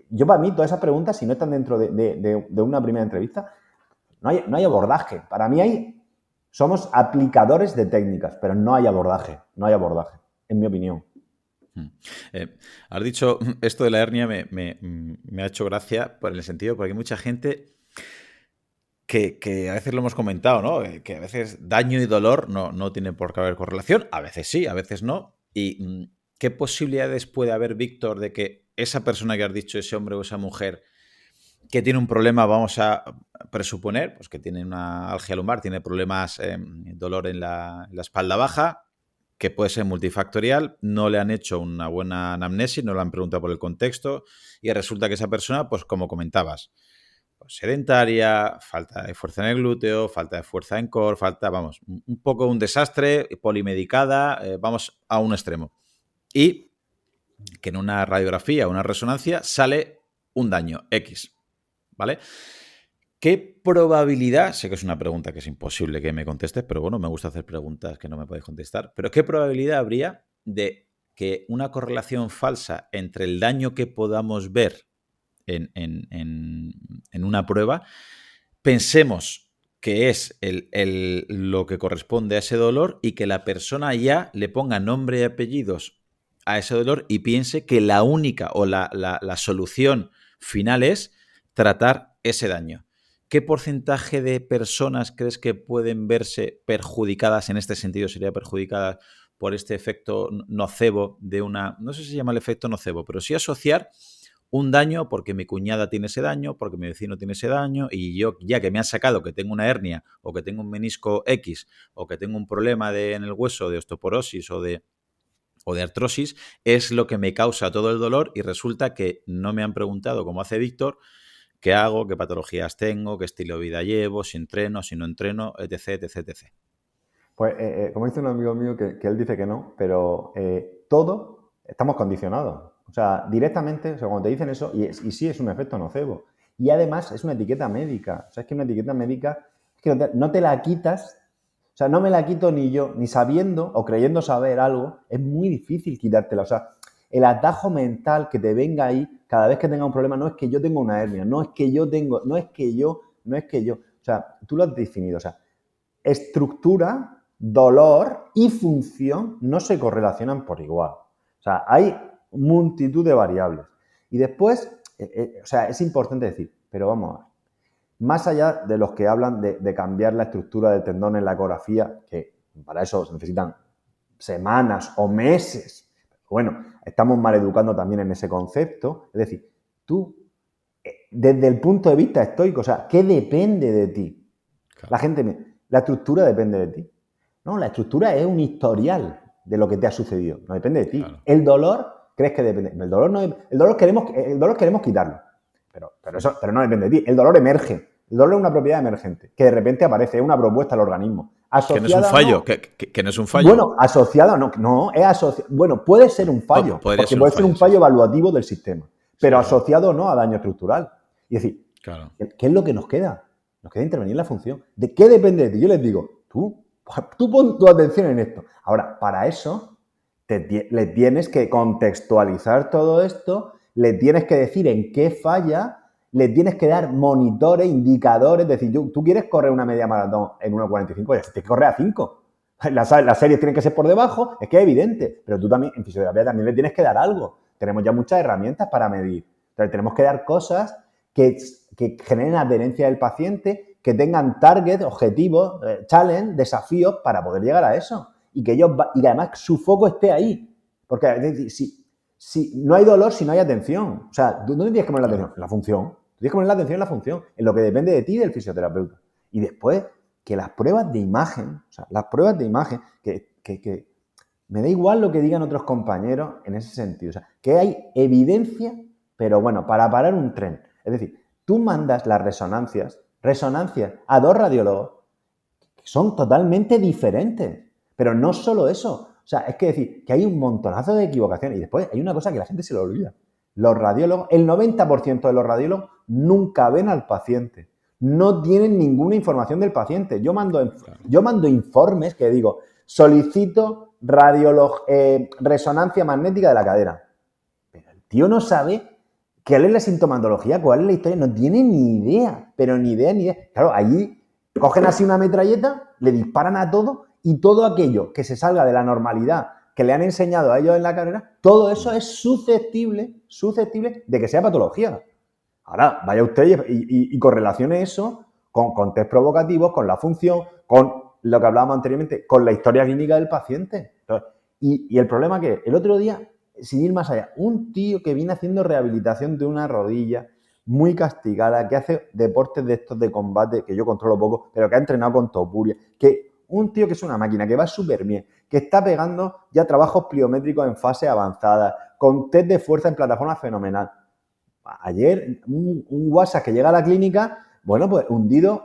Yo para mí todas esas preguntas, si no están dentro de una primera entrevista, no hay abordaje. Para mí somos aplicadores de técnicas, pero no hay abordaje, en mi opinión. Has dicho esto de la hernia, me ha hecho gracia por el sentido, porque hay mucha gente que a veces lo hemos comentado, ¿no? Que a veces daño y dolor no tienen por qué haber correlación, a veces sí, a veces no. ¿Y qué posibilidades puede haber, Víctor, de que esa persona que has dicho, ese hombre o esa mujer que tiene un problema, vamos a presuponer, pues que tiene una algia lumbar, tiene problemas, dolor en la espalda baja, que puede ser multifactorial, no le han hecho una buena anamnesis, no le han preguntado por el contexto y resulta que esa persona, pues como comentabas, pues sedentaria, falta de fuerza en el glúteo, falta de fuerza en core, vamos, un poco un desastre, polimedicada, vamos a un extremo. Y que en una radiografía o una resonancia sale un daño X, ¿vale? ¿Qué probabilidad, sé que es una pregunta que es imposible que me contestes, pero bueno, me gusta hacer preguntas que no me podéis contestar, pero qué probabilidad habría de que una correlación falsa entre el daño que podamos ver en una prueba, pensemos que es lo que corresponde a ese dolor y que la persona ya le ponga nombre y apellidos a ese dolor y piense que la única o la solución final es tratar ese daño? ¿Qué porcentaje de personas crees que pueden verse perjudicadas, en este sentido sería perjudicadas por este efecto nocebo de una, no sé si se llama el efecto nocebo, pero sí asociar un daño porque mi cuñada tiene ese daño, porque mi vecino tiene ese daño, y yo, ya que me han sacado que tengo una hernia o que tengo un menisco X o que tengo un problema en el hueso de osteoporosis o de artrosis, es lo que me causa todo el dolor, y resulta que no me han preguntado, como hace Víctor, qué hago, qué patologías tengo, qué estilo de vida llevo, si entreno, si no entreno, etc, etc, etc. Pues, como dice un amigo mío, que él dice que no, pero todo estamos condicionados. O sea, directamente, o sea, cuando te dicen eso, y sí es un efecto nocebo. Y además es una etiqueta médica. O sea, es que una etiqueta médica es que no te la quitas. O sea, no me la quito ni yo, ni sabiendo o creyendo saber algo. Es muy difícil quitártela. O sea, el atajo mental que te venga ahí cada vez que tenga un problema, no es que yo tengo una hernia, no es que yo tengo, no es que yo, no es que yo. O sea, tú lo has definido. O sea, estructura, dolor y función no se correlacionan por igual. O sea, hay multitud de variables. Y después, o sea, es importante decir, pero vamos, más allá de los que hablan de cambiar la estructura del tendón en la ecografía, que para eso se necesitan semanas o meses. Bueno, estamos mal educando también en ese concepto. Es decir, tú, desde el punto de vista estoico, o sea, ¿qué depende de ti? Claro. La gente, la estructura depende de ti. No, la estructura es un historial de lo que te ha sucedido. No depende de ti. Claro. El dolor, crees que depende. El dolor queremos quitarlo. Pero no depende de ti. El dolor emerge. El dolor es una propiedad emergente, que de repente aparece, es una propuesta al organismo. Que no es un fallo, que no es un fallo. Bueno, asociado no es asociado. Bueno, puede ser un fallo, porque puede ser un fallo evaluativo del sistema, pero sí, asociado no a daño estructural. Y decir, claro, ¿qué es lo que nos queda? Nos queda intervenir en la función. ¿De qué depende de ti? Yo les digo, tú pon tu atención en esto. Ahora, para eso, le tienes que contextualizar todo esto, le tienes que decir en qué falla, le tienes que dar monitores, indicadores, es decir, tú quieres correr una media maratón en 1.45, ya tienes que correr a 5. Las series tienen que ser por debajo, es que es evidente, pero tú también, en fisioterapia también le tienes que dar algo. Tenemos ya muchas herramientas para medir. Entonces, tenemos que dar cosas que generen adherencia del paciente, que tengan target, objetivos, challenge, desafíos para poder llegar a eso. Y que además su foco esté ahí. Porque es decir, si no hay dolor, si no hay atención. O sea, ¿dónde tienes que poner la atención? En la función. Tú tienes que poner la atención en la función, en lo que depende de ti y del fisioterapeuta. Y después, que las pruebas de imagen, o sea, las pruebas de imagen, que me da igual lo que digan otros compañeros en ese sentido. O sea, que hay evidencia, pero bueno, para parar un tren. Es decir, tú mandas las resonancias a 2 radiólogos que son totalmente diferentes. Pero no solo eso. O sea, es que decir que hay un montonazo de equivocaciones. Y después hay una cosa que la gente se le olvida. Los radiólogos, el 90% de los radiólogos nunca ven al paciente. No tienen ninguna información del paciente. Yo mando informes que digo, solicito resonancia magnética de la cadera. Pero el tío no sabe cuál es la sintomatología, cuál es la historia, no tiene ni idea, pero ni idea. Claro, allí cogen así una metralleta, le disparan a todo y todo aquello que se salga de la normalidad que le han enseñado a ellos en la carrera, todo eso es susceptible de que sea patología. Ahora, vaya usted y correlacione eso con test provocativos, con la función, con lo que hablábamos anteriormente, con la historia clínica del paciente. Entonces, y el problema que el otro día, sin ir más allá, un tío que viene haciendo rehabilitación de una rodilla muy castigada, que hace deportes de estos de combate, que yo controlo poco, pero que ha entrenado con Topuria, que un tío que es una máquina, que va súper bien, que está pegando ya trabajos pliométricos en fase avanzada, con test de fuerza en plataforma fenomenal. Ayer, un WhatsApp que llega a la clínica, bueno, pues hundido,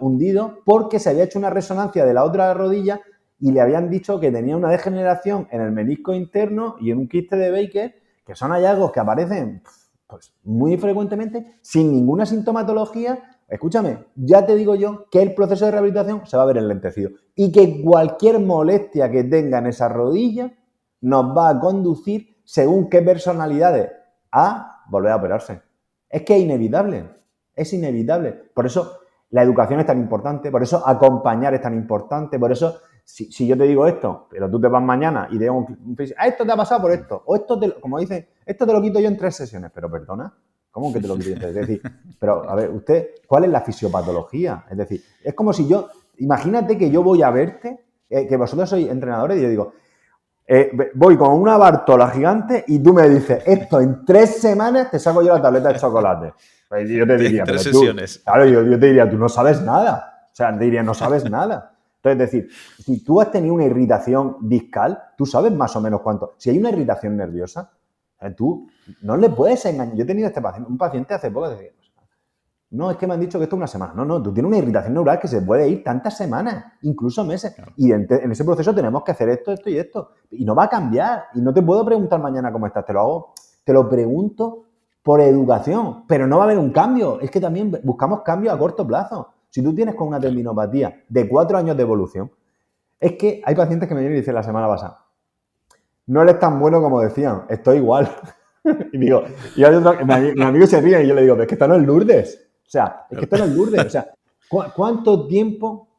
porque se había hecho una resonancia de la otra rodilla y le habían dicho que tenía una degeneración en el menisco interno y en un quiste de Baker, que son hallazgos que aparecen pues, muy frecuentemente, sin ninguna sintomatología. Escúchame, ya te digo yo que el proceso de rehabilitación se va a ver enlentecido y que cualquier molestia que tenga en esa rodilla nos va a conducir, según qué personalidades, a volver a operarse. Es que es inevitable. Por eso la educación es tan importante, por eso acompañar es tan importante, por eso si yo te digo esto, pero tú te vas mañana y te digo esto te ha pasado por esto, o esto, como dicen, esto te lo quito yo en 3 sesiones, pero perdona, ¿cómo que te lo quito yo en 3 sesiones? Es decir, pero a ver, usted, ¿cuál es la fisiopatología? Es decir, es como si imagínate que yo voy a verte, que vosotros sois entrenadores y yo digo, Voy con una bartola gigante y tú me dices, esto en 3 semanas te saco yo la tableta de chocolate. Pues yo te diría, pero Tres tú, sesiones. claro, yo te diría, tú no sabes nada. O sea, te diría, no sabes nada. Entonces, es decir, si tú has tenido una irritación discal, tú sabes más o menos cuánto. Si hay una irritación nerviosa, tú no le puedes engañar. Yo he tenido un paciente hace poco que decía, no, es que me han dicho que esto es una semana. No, tú tienes una irritación neural que se puede ir tantas semanas, incluso meses. Claro. Y en ese proceso tenemos que hacer esto y esto. Y no va a cambiar. Y no te puedo preguntar mañana cómo estás. Te lo pregunto por educación. Pero no va a haber un cambio. Es que también buscamos cambios a corto plazo. Si tú tienes con una Claro. tendinopatía de 4 años de evolución, es que hay pacientes que me vienen y dicen la semana pasada, no eres tan bueno como decían, estoy igual. Y digo, mi amigo se ríe y yo le digo, es que esto no es Lourdes. O sea, es que esto no es Lourdes. O sea, ¿cuánto tiempo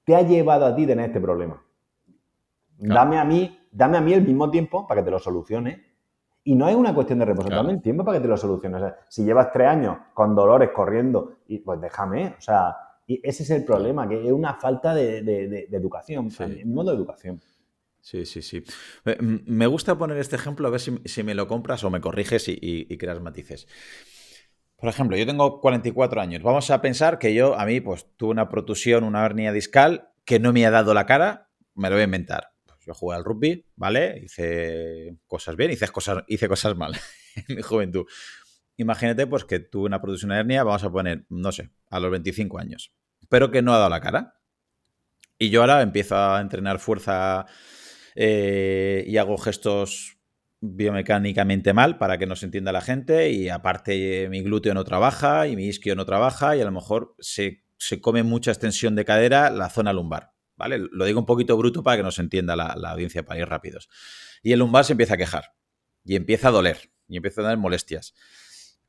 te ha llevado a ti tener este problema? Claro. Dame a mí el mismo tiempo para que te lo solucione. Y no es una cuestión de reposo, dame Claro. el tiempo para que te lo solucione. O sea, si llevas 3 años con dolores corriendo, pues déjame. O sea, y ese es el Claro. problema, que es una falta de educación, Sí. en modo de educación. Sí, sí, sí. Me gusta poner este ejemplo a ver si me lo compras o me corriges y creas matices. Por ejemplo, yo tengo 44 años. Vamos a pensar que a mí, pues tuve una protusión, una hernia discal que no me ha dado la cara. Me lo voy a inventar. Pues yo jugué al rugby, ¿vale? Hice cosas bien, hice cosas mal en mi juventud. Imagínate, pues, que tuve una protusión, una hernia, vamos a poner, no sé, a los 25 años, pero que no ha dado la cara. Y yo ahora empiezo a entrenar fuerza y hago gestos biomecánicamente mal para que no se entienda la gente y aparte mi glúteo no trabaja y mi isquio no trabaja y a lo mejor se come mucha extensión de cadera la zona lumbar, ¿vale? Lo digo un poquito bruto para que no se entienda la audiencia para ir rápidos. Y el lumbar se empieza a quejar y empieza a doler y empieza a dar molestias.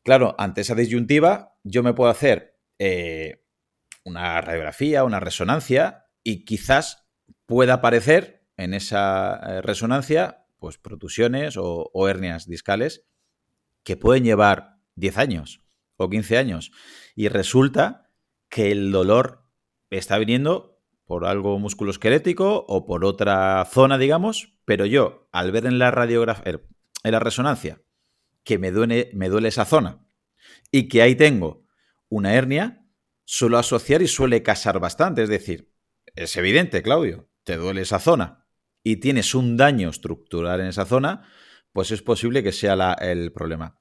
Claro, ante esa disyuntiva yo me puedo hacer una radiografía, una resonancia y quizás pueda aparecer en esa resonancia pues protusiones o hernias discales que pueden llevar 10 años o 15 años y resulta que el dolor está viniendo por algo musculoesquelético o por otra zona, digamos, pero yo al ver en la radiografía, en la resonancia, que me duele esa zona y que ahí tengo una hernia, suelo asociar y suele casar bastante. Es decir, es evidente, Claudio, te duele esa zona y tienes un daño estructural en esa zona, pues es posible que sea el problema.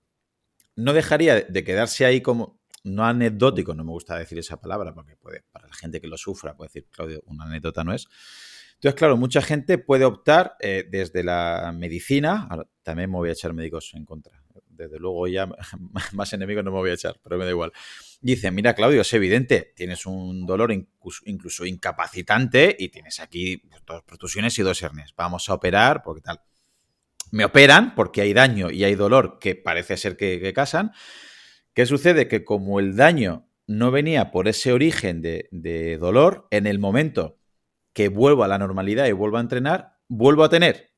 No dejaría de quedarse ahí como, no anecdótico, no me gusta decir esa palabra, porque para la gente que lo sufra puede decir, Claudio, una anécdota no es. Entonces, claro, mucha gente puede optar desde la medicina, ahora, también me voy a echar médicos en contra, desde luego ya más enemigos no me voy a echar, pero me da igual. Dicen, mira, Claudio, es evidente, tienes un dolor incluso incapacitante y tienes aquí 2 protusiones y 2 hernias. Vamos a operar porque tal. Me operan porque hay daño y hay dolor que parece ser que casan. ¿Qué sucede? Que como el daño no venía por ese origen de dolor, en el momento que vuelvo a la normalidad y vuelvo a entrenar, vuelvo a tener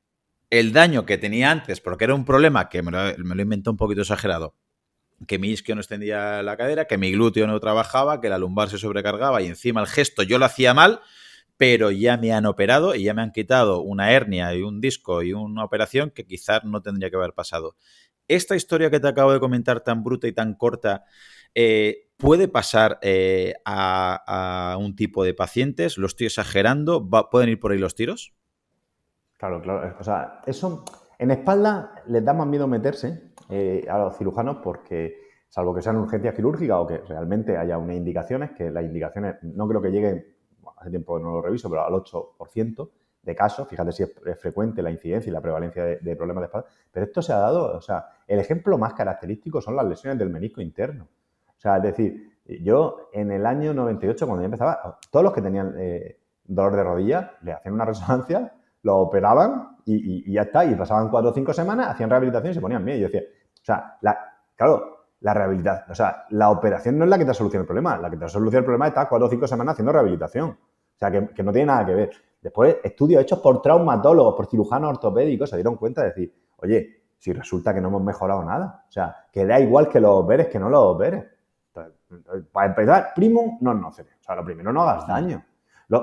el daño que tenía antes, porque era un problema que me lo inventó un poquito exagerado, que mi isquio no extendía la cadera, que mi glúteo no trabajaba, que la lumbar se sobrecargaba y encima el gesto yo lo hacía mal, pero ya me han operado y ya me han quitado una hernia y un disco y una operación que quizás no tendría que haber pasado. Esta historia que te acabo de comentar tan bruta y tan corta, ¿puede pasar a un tipo de pacientes? ¿Lo estoy exagerando? ¿Pueden ir por ahí los tiros? Claro, claro. O sea, eso en espalda les da más miedo meterse a los cirujanos porque, salvo que sean urgencias quirúrgicas o que realmente haya unas indicaciones, que las indicaciones no creo que lleguen, bueno, hace tiempo no lo reviso, pero al 8% de casos, fíjate si es frecuente la incidencia y la prevalencia de problemas de espalda, pero esto se ha dado, o sea, el ejemplo más característico son las lesiones del menisco interno. O sea, es decir, yo en el año 98, cuando ya empezaba, todos los que tenían dolor de rodilla, le hacían una resonancia, lo operaban y ya está. Y pasaban 4 o 5 semanas, hacían rehabilitación y se ponían bien. Y yo decía, o sea, claro, la rehabilitación, o sea, la operación no es la que te soluciona el problema. La que te soluciona el problema es estar 4 o 5 semanas haciendo rehabilitación. O sea, que no tiene nada que ver. Después, estudios hechos por traumatólogos, por cirujanos ortopédicos, se dieron cuenta de decir, oye, si resulta que no hemos mejorado nada. O sea, que da igual que lo operes que no lo operes. Entonces, para empezar, primum non nocere. O sea, lo primero, no hagas daño.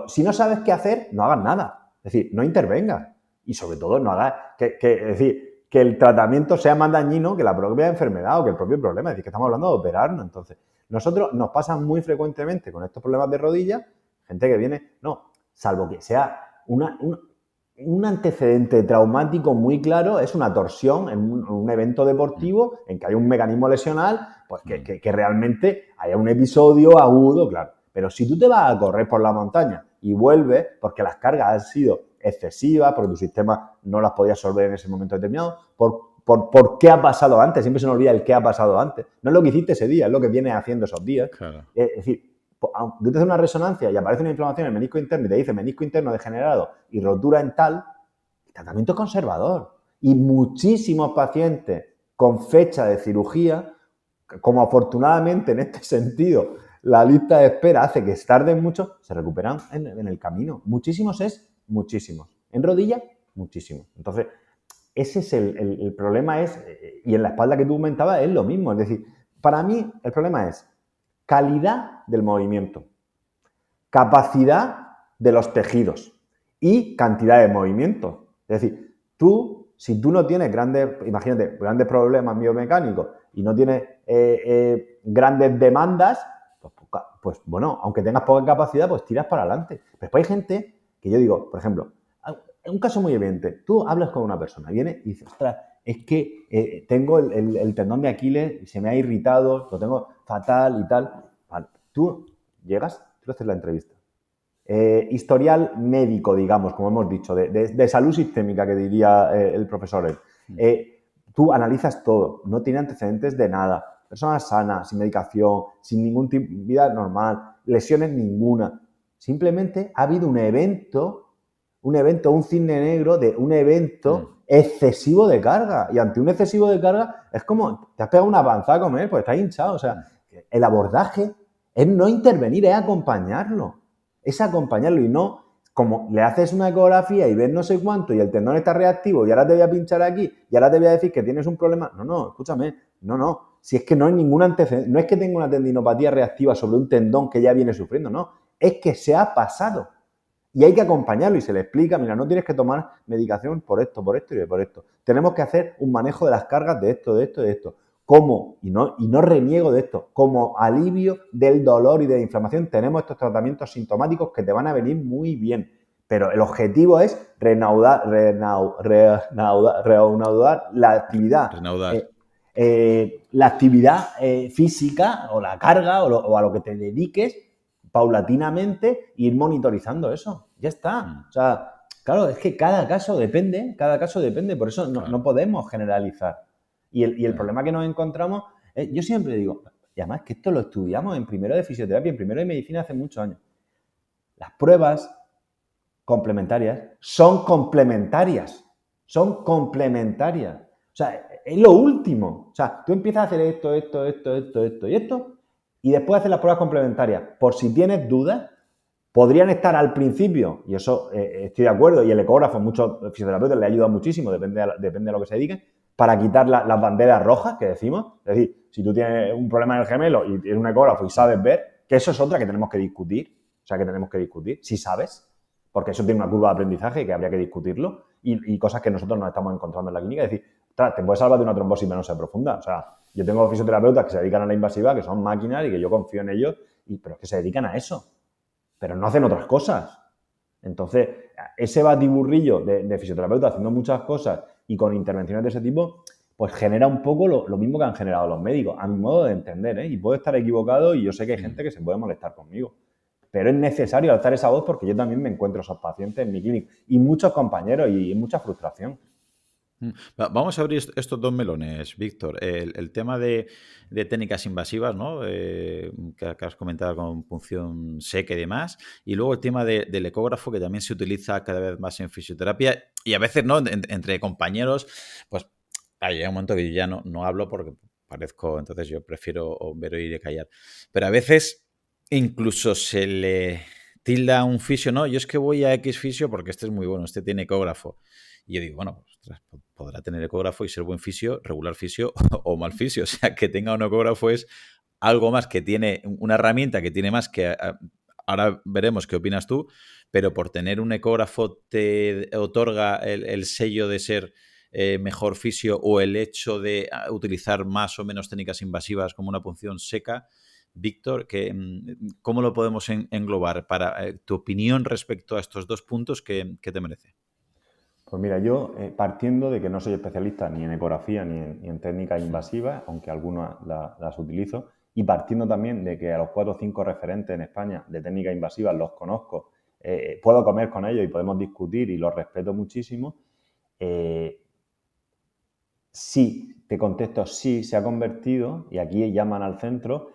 Si no sabes qué hacer, no hagas nada. Es decir, no intervengas. y sobre todo no haga es decir, que el tratamiento sea más dañino que la propia enfermedad o que el propio problema. Es decir, que estamos hablando de operarnos. Entonces, nosotros nos pasa muy frecuentemente con estos problemas de rodilla, gente que viene, no, salvo que sea un antecedente traumático muy claro, es una torsión en un evento deportivo en que hay un mecanismo lesional, pues que realmente haya un episodio agudo, claro. Pero si tú te vas a correr por la montaña y vuelves porque las cargas han sido excesivas, porque tu sistema no las podía absorber en ese momento determinado, por qué ha pasado antes, siempre se nos olvida el qué ha pasado antes. No es lo que hiciste ese día, es lo que vienes haciendo esos días. Claro. Es decir, tú te haces una resonancia y aparece una inflamación en el menisco interno y te dice menisco interno degenerado y rotura en tal, el tratamiento es conservador. Y muchísimos pacientes con fecha de cirugía, como afortunadamente en este sentido la lista de espera hace que tarden mucho, se recuperan en el camino. Muchísimos muchísimos. En rodilla, muchísimos. Entonces, ese es el problema y en la espalda que tú comentabas es lo mismo. Es decir, para mí el problema es calidad del movimiento, capacidad de los tejidos y cantidad de movimiento. Es decir, si tú no tienes imagínate, grandes problemas biomecánicos y no tienes grandes demandas, pues bueno, aunque tengas poca capacidad, pues tiras para adelante. Pero después hay gente que yo digo, por ejemplo, un caso muy evidente, tú hablas con una persona, viene y dice, ostras, es que tengo el tendón de Aquiles y se me ha irritado, lo tengo fatal y tal. Vale. Tú llegas, tú haces la entrevista. Historial médico, digamos, como hemos dicho, de salud sistémica, que diría el profesor. Tú analizas todo, no tiene antecedentes de nada. Persona sana, sin medicación, sin ningún tipo, vida normal, lesiones ninguna. Simplemente ha habido un evento, un cisne negro de un evento excesivo de carga. Y ante un excesivo de carga es como, te has pegado una panzada a comer, pues estás hinchado. O sea, el abordaje es no intervenir, es acompañarlo. Es acompañarlo y no como le haces una ecografía y ves no sé cuánto y el tendón está reactivo y ahora te voy a pinchar aquí y ahora te voy a decir que tienes un problema. No, escúchame, no. Si es que no hay ningún antecedente, no es que tenga una tendinopatía reactiva sobre un tendón que ya viene sufriendo, no. Es que se ha pasado. Y hay que acompañarlo y se le explica, mira, no tienes que tomar medicación por esto y por esto. Tenemos que hacer un manejo de las cargas de esto. ¿Cómo? Y no reniego de esto. Como alivio del dolor y de la inflamación tenemos estos tratamientos sintomáticos que te van a venir muy bien. Pero el objetivo es reanudar la actividad. La actividad física o la carga o a lo que te dediques paulatinamente, ir monitorizando eso. Ya está. O sea, claro, es que cada caso depende, por eso no podemos generalizar. Y el problema que nos encontramos, yo siempre digo, y además que esto lo estudiamos en primero de fisioterapia, en primero de medicina hace muchos años. Las pruebas complementarias son complementarias. O sea, es lo último. O sea, tú empiezas a hacer esto y esto, y después haces las pruebas complementarias. Por si tienes dudas, podrían estar al principio, y eso estoy de acuerdo, y el ecógrafo a muchos fisioterapeutas le ayuda muchísimo, depende de lo que se dediquen, para quitar las banderas rojas que decimos. Es decir, si tú tienes un problema en el gemelo y tienes un ecógrafo y sabes ver, que eso es otra que tenemos que discutir. O sea, que tenemos que discutir, si sabes, porque eso tiene una curva de aprendizaje que habría que discutirlo y cosas que nosotros nos estamos encontrando en la clínica. Es decir, te puedes salvar de una trombosis venosa profunda. O sea, yo tengo fisioterapeutas que se dedican a la invasiva, que son máquinas y que yo confío en ellos, pero es que se dedican a eso. Pero no hacen otras cosas. Entonces, ese batiburrillo de fisioterapeutas haciendo muchas cosas y con intervenciones de ese tipo, pues genera un poco lo mismo que han generado los médicos, a mi modo de entender, ¿eh? Y puedo estar equivocado y yo sé que hay gente que se puede molestar conmigo. Pero es necesario alzar esa voz porque yo también me encuentro esos pacientes en mi clínica y muchos compañeros y mucha frustración. Vamos a abrir estos dos melones, Víctor. El tema de técnicas invasivas, ¿no? Que has comentado con punción seca y demás. Y luego el tema del ecógrafo, que también se utiliza cada vez más en fisioterapia. Y a veces, ¿no? Entre compañeros, pues hay un momento que yo ya no hablo porque parezco, entonces yo prefiero ver, oír y callar. Pero a veces incluso se le tilda a un fisio, no, yo es que voy a X fisio porque este es muy bueno, este tiene ecógrafo. Y yo digo, bueno, pues podrá tener ecógrafo y ser buen fisio, regular fisio o mal fisio. O sea, que tenga un ecógrafo es algo más que tiene, una herramienta que tiene más que... Ahora veremos qué opinas tú, pero por tener un ecógrafo te otorga el sello de ser mejor fisio o el hecho de utilizar más o menos técnicas invasivas como una punción seca. Víctor, ¿cómo lo podemos englobar? Para tu opinión respecto a estos dos puntos, ¿qué te merece? Pues mira, yo partiendo de que no soy especialista ni en ecografía ni en técnicas invasivas, aunque algunas las utilizo, y partiendo también de que a los 4 o 5 referentes en España de técnicas invasivas los conozco, puedo comer con ellos y podemos discutir y los respeto muchísimo, sí, te contesto, sí, se ha convertido, y aquí llaman al centro,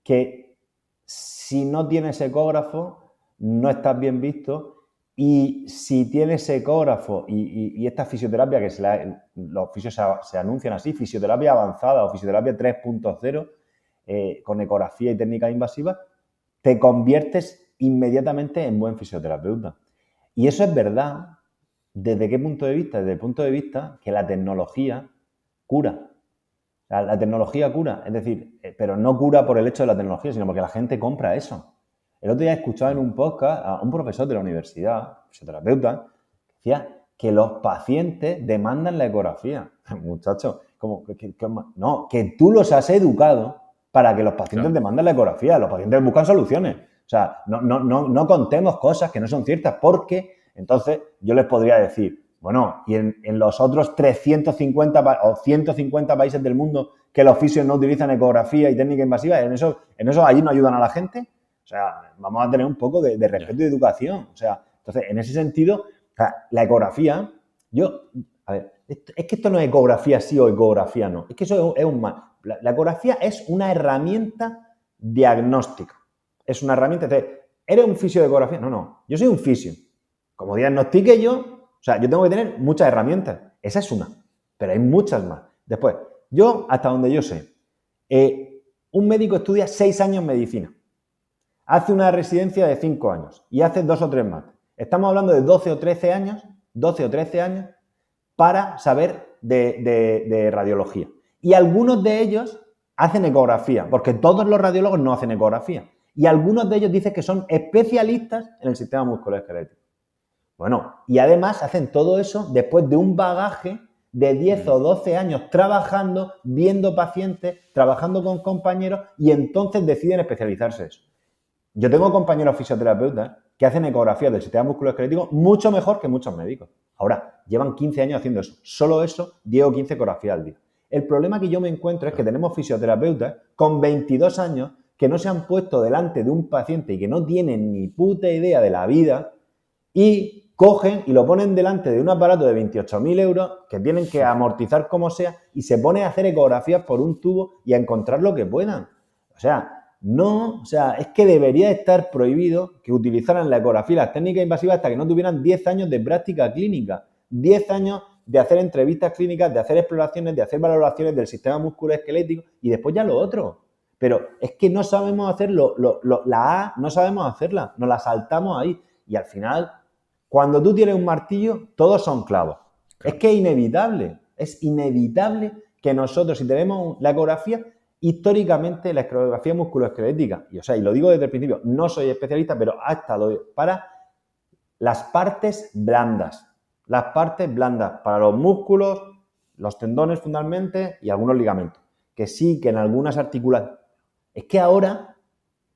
que si no tienes ecógrafo, no estás bien visto, y si tienes ecógrafo y esta fisioterapia, que los fisios se anuncian así, fisioterapia avanzada o fisioterapia 3.0, con ecografía y técnicas invasivas, te conviertes inmediatamente en buen fisioterapeuta. Y eso es verdad. ¿Desde qué punto de vista? Desde el punto de vista que la tecnología cura. La tecnología cura, es decir, pero no cura por el hecho de la tecnología, sino porque la gente compra eso. El otro día escuchaba en un podcast a un profesor de la universidad, fisioterapeuta, que decía que los pacientes demandan la ecografía. Muchachos, no, que tú los has educado para que los pacientes demanden la ecografía. Los pacientes buscan soluciones. O sea, no contemos cosas que no son ciertas, porque entonces yo les podría decir, bueno, y en los otros 350 o 150 países del mundo que los fisios no utilizan ecografía y técnica invasiva, en eso allí no ayudan a la gente. O sea, vamos a tener un poco de respeto y de educación. O sea, entonces, en ese sentido, la ecografía, a ver, es que esto no es ecografía sí o ecografía no. Es que eso es un mal. La ecografía es una herramienta diagnóstica. Es una herramienta. ¿Eres un fisio de ecografía? No. Yo soy un fisio. Como diagnostique yo, o sea, yo tengo que tener muchas herramientas. Esa es una. Pero hay muchas más. Después, yo, hasta donde yo sé, un médico estudia 6 años medicina. Hace una residencia de 5 años y hace 2 o 3 más. Estamos hablando de 12 o 13 años para saber de radiología. Y algunos de ellos hacen ecografía, porque todos los radiólogos no hacen ecografía. Y algunos de ellos dicen que son especialistas en el sistema musculoesquelético. Bueno, y además hacen todo eso después de un bagaje de 10 o 12 años trabajando, viendo pacientes, trabajando con compañeros, y entonces deciden especializarse en eso. Yo tengo compañeros fisioterapeutas que hacen ecografías del sistema musculoesquelético mucho mejor que muchos médicos. Ahora, llevan 15 años haciendo eso. Solo eso, 10 o 15 ecografías al día. El problema que yo me encuentro es que tenemos fisioterapeutas con 22 años que no se han puesto delante de un paciente y que no tienen ni puta idea de la vida, y cogen y lo ponen delante de un aparato de 28.000 euros que tienen que amortizar como sea, y se pone a hacer ecografías por un tubo y a encontrar lo que puedan. Es que debería estar prohibido que utilizaran la ecografía y las técnicas invasivas hasta que no tuvieran 10 años de práctica clínica, 10 años de hacer entrevistas clínicas, de hacer exploraciones, de hacer valoraciones del sistema musculoesquelético, y después ya lo otro. Pero es que no sabemos hacerlo, la A no sabemos hacerla, nos la saltamos ahí, y al final, cuando tú tienes un martillo, todos son clavos. Claro. Es que es inevitable que nosotros, si tenemos la ecografía, históricamente la ecografía musculoesquelética, y lo digo desde el principio, no soy especialista, pero ha estado para las partes blandas. Las partes blandas para los músculos, los tendones fundamentalmente y algunos ligamentos. Que sí, que en algunas articulaciones. Es que ahora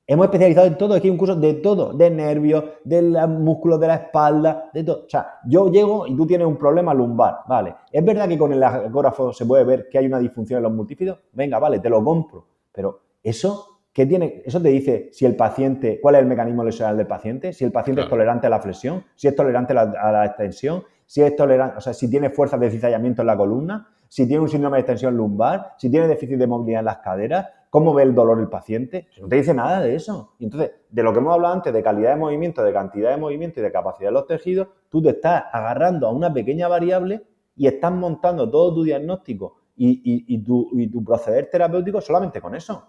hemos especializado en todo. Aquí hay un curso de todo, de nervios, de los músculos de la espalda, de todo. O sea, yo llego y tú tienes un problema lumbar, vale. ¿Es verdad que con el ecógrafo se puede ver que hay una disfunción en los multífidos? Venga, vale, te lo compro. Pero eso, ¿qué tiene? Eso te dice si el paciente, cuál es el mecanismo lesional del paciente, si el paciente es tolerante a la flexión, si es tolerante a la extensión, si es tolerante, si tiene fuerza de cizallamiento en la columna, si tiene un síndrome de extensión lumbar, si tiene déficit de movilidad en las caderas. ¿Cómo ve el dolor el paciente? No te dice nada de eso. Y entonces, de lo que hemos hablado antes, de calidad de movimiento, de cantidad de movimiento y de capacidad de los tejidos, tú te estás agarrando a una pequeña variable y estás montando todo tu diagnóstico y tu proceder terapéutico solamente con eso.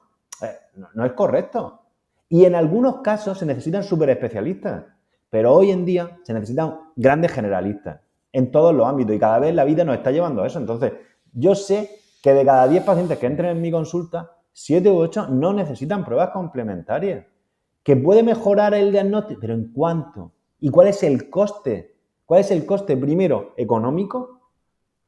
No es correcto. Y en algunos casos se necesitan superespecialistas, pero hoy en día se necesitan grandes generalistas en todos los ámbitos, y cada vez la vida nos está llevando a eso. Entonces, yo sé que de cada 10 pacientes que entren en mi consulta, 7 u 8 no necesitan pruebas complementarias. ¿Que puede mejorar el diagnóstico? ¿Pero en cuánto? ¿Y cuál es el coste? ¿Cuál es el coste primero económico?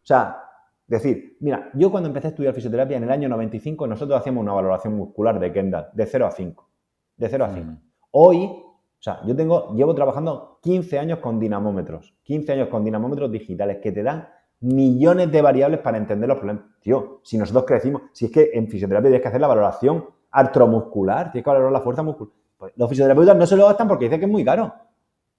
O sea, decir, mira, yo cuando empecé a estudiar fisioterapia en el año 95, nosotros hacíamos una valoración muscular de Kendall de 0 a 5. De 0 a 5. Hoy, o sea, llevo trabajando 15 años con dinamómetros. 15 años con dinamómetros digitales que te dan millones de variables para entender los problemas. Tío, si nosotros crecimos, si es que en fisioterapia tienes que hacer la valoración artromuscular, tienes que valorar la fuerza muscular. Pues los fisioterapeutas no se lo gastan porque dicen que es muy caro,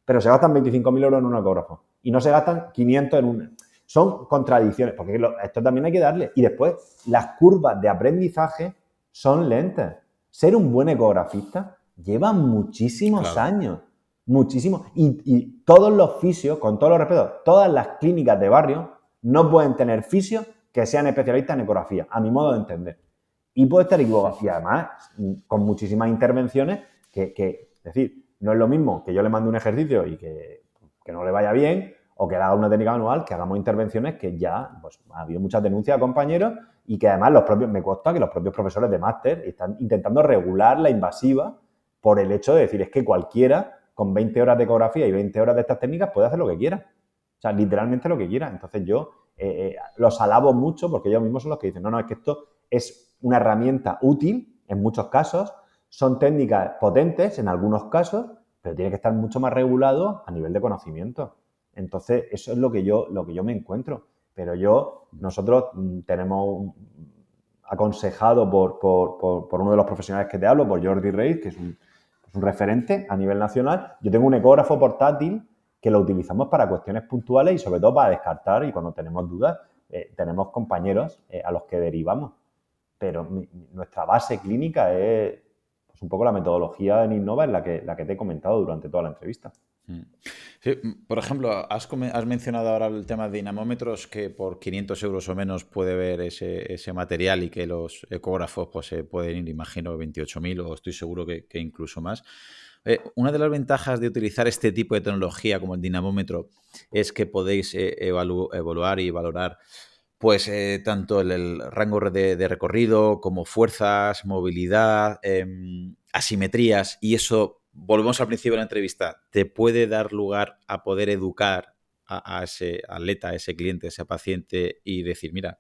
pero se gastan 25.000 euros en un ecógrafo y no se gastan 500 en un... Son contradicciones, porque esto también hay que darle. Y después, las curvas de aprendizaje son lentas. Ser un buen ecografista lleva muchísimos años, muchísimos. Y todos los fisios, con todos los respetos, todas las clínicas de barrio no pueden tener fisios que sean especialistas en ecografía, a mi modo de entender. Y puede estar equivocado. Y además, con muchísimas intervenciones es decir, no es lo mismo que yo le mande un ejercicio y que no le vaya bien, o que haga una técnica manual, que hagamos intervenciones que ya pues, ha habido muchas denuncias a compañeros y que además me consta que los propios profesores de máster están intentando regular la invasiva por el hecho de decir, es que cualquiera con 20 horas de ecografía y 20 horas de estas técnicas puede hacer lo que quiera. O sea, literalmente lo que quiera. Entonces yo los alabo mucho porque ellos mismos son los que dicen, no, es que esto es una herramienta útil en muchos casos, son técnicas potentes en algunos casos, pero tiene que estar mucho más regulado a nivel de conocimiento. Entonces, eso es lo que yo me encuentro. Pero nosotros tenemos aconsejado por uno de los profesionales que te hablo, por Jordi Reis, que es un referente a nivel nacional. Yo tengo un ecógrafo portátil que lo utilizamos para cuestiones puntuales y sobre todo para descartar, y cuando tenemos dudas, tenemos compañeros a los que derivamos. Pero nuestra base clínica es pues, un poco la metodología en Innova, en la que te he comentado durante toda la entrevista. Sí, por ejemplo, has mencionado ahora el tema de dinamómetros, que por 500 euros o menos puede ver ese material y que los ecógrafos pues, se pueden ir, imagino, 28.000 o estoy seguro que incluso más. Una de las ventajas de utilizar este tipo de tecnología como el dinamómetro es que podéis evaluar y valorar pues tanto el rango de recorrido como fuerzas, movilidad, asimetrías, y eso, volvemos al principio de la entrevista, te puede dar lugar a poder educar a ese atleta, a ese cliente, a ese paciente y decir, mira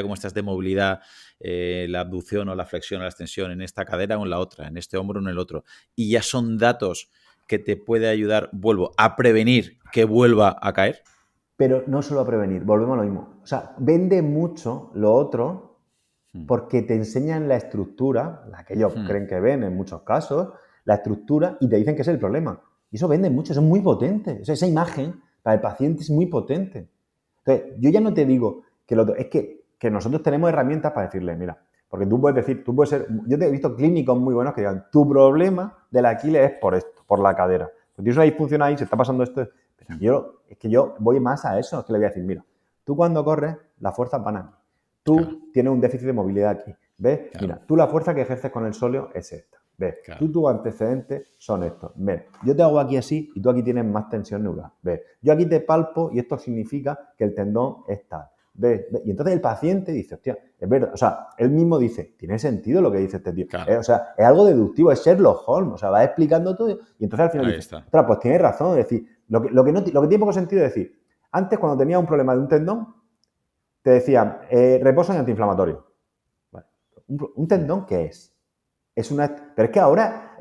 cómo estás de movilidad, la abducción o la flexión o la extensión en esta cadera o en la otra, en este hombro o en el otro. Y ya son datos que te puede ayudar, a prevenir que vuelva a caer. Pero no solo a prevenir, volvemos a lo mismo. O sea, vende mucho lo otro porque te enseñan la estructura, la que ellos creen que ven en muchos casos, la estructura, y te dicen que es el problema. Y eso vende mucho, eso es muy potente. O sea, esa imagen para el paciente es muy potente. Entonces, yo ya no te digo que lo otro, es que nosotros tenemos herramientas para decirle, mira, porque tú puedes decir, yo te he visto clínicos muy buenos que digan, tu problema del Aquiles es por esto, por la cadera. Pues tienes una disfunción ahí, se está pasando esto. Pero yo voy más a eso, es que le voy a decir, mira, tú cuando corres, las fuerzas van aquí. Tú tienes un déficit de movilidad aquí. ¿Ves? Claro. Mira, tú la fuerza que ejerces con el sóleo es esta. ¿Ves? Claro. Tus antecedentes son estos. ¿Ves? Yo te hago aquí así y tú aquí tienes más tensión neural. ¿Ves? Yo aquí te palpo y esto significa que el tendón es tal. ¿Ves? Y entonces el paciente dice, hostia, es verdad. O sea, él mismo dice, tiene sentido lo que dice este tío. Claro. O sea, es algo deductivo, es Sherlock Holmes. O sea, va explicando todo y entonces al final dice, ostras, pues tienes razón. Es decir, lo que tiene poco sentido es decir, antes cuando tenías un problema de un tendón, te decían, reposo y antiinflamatorio. Vale. ¿Un tendón qué es? Pero es que ahora,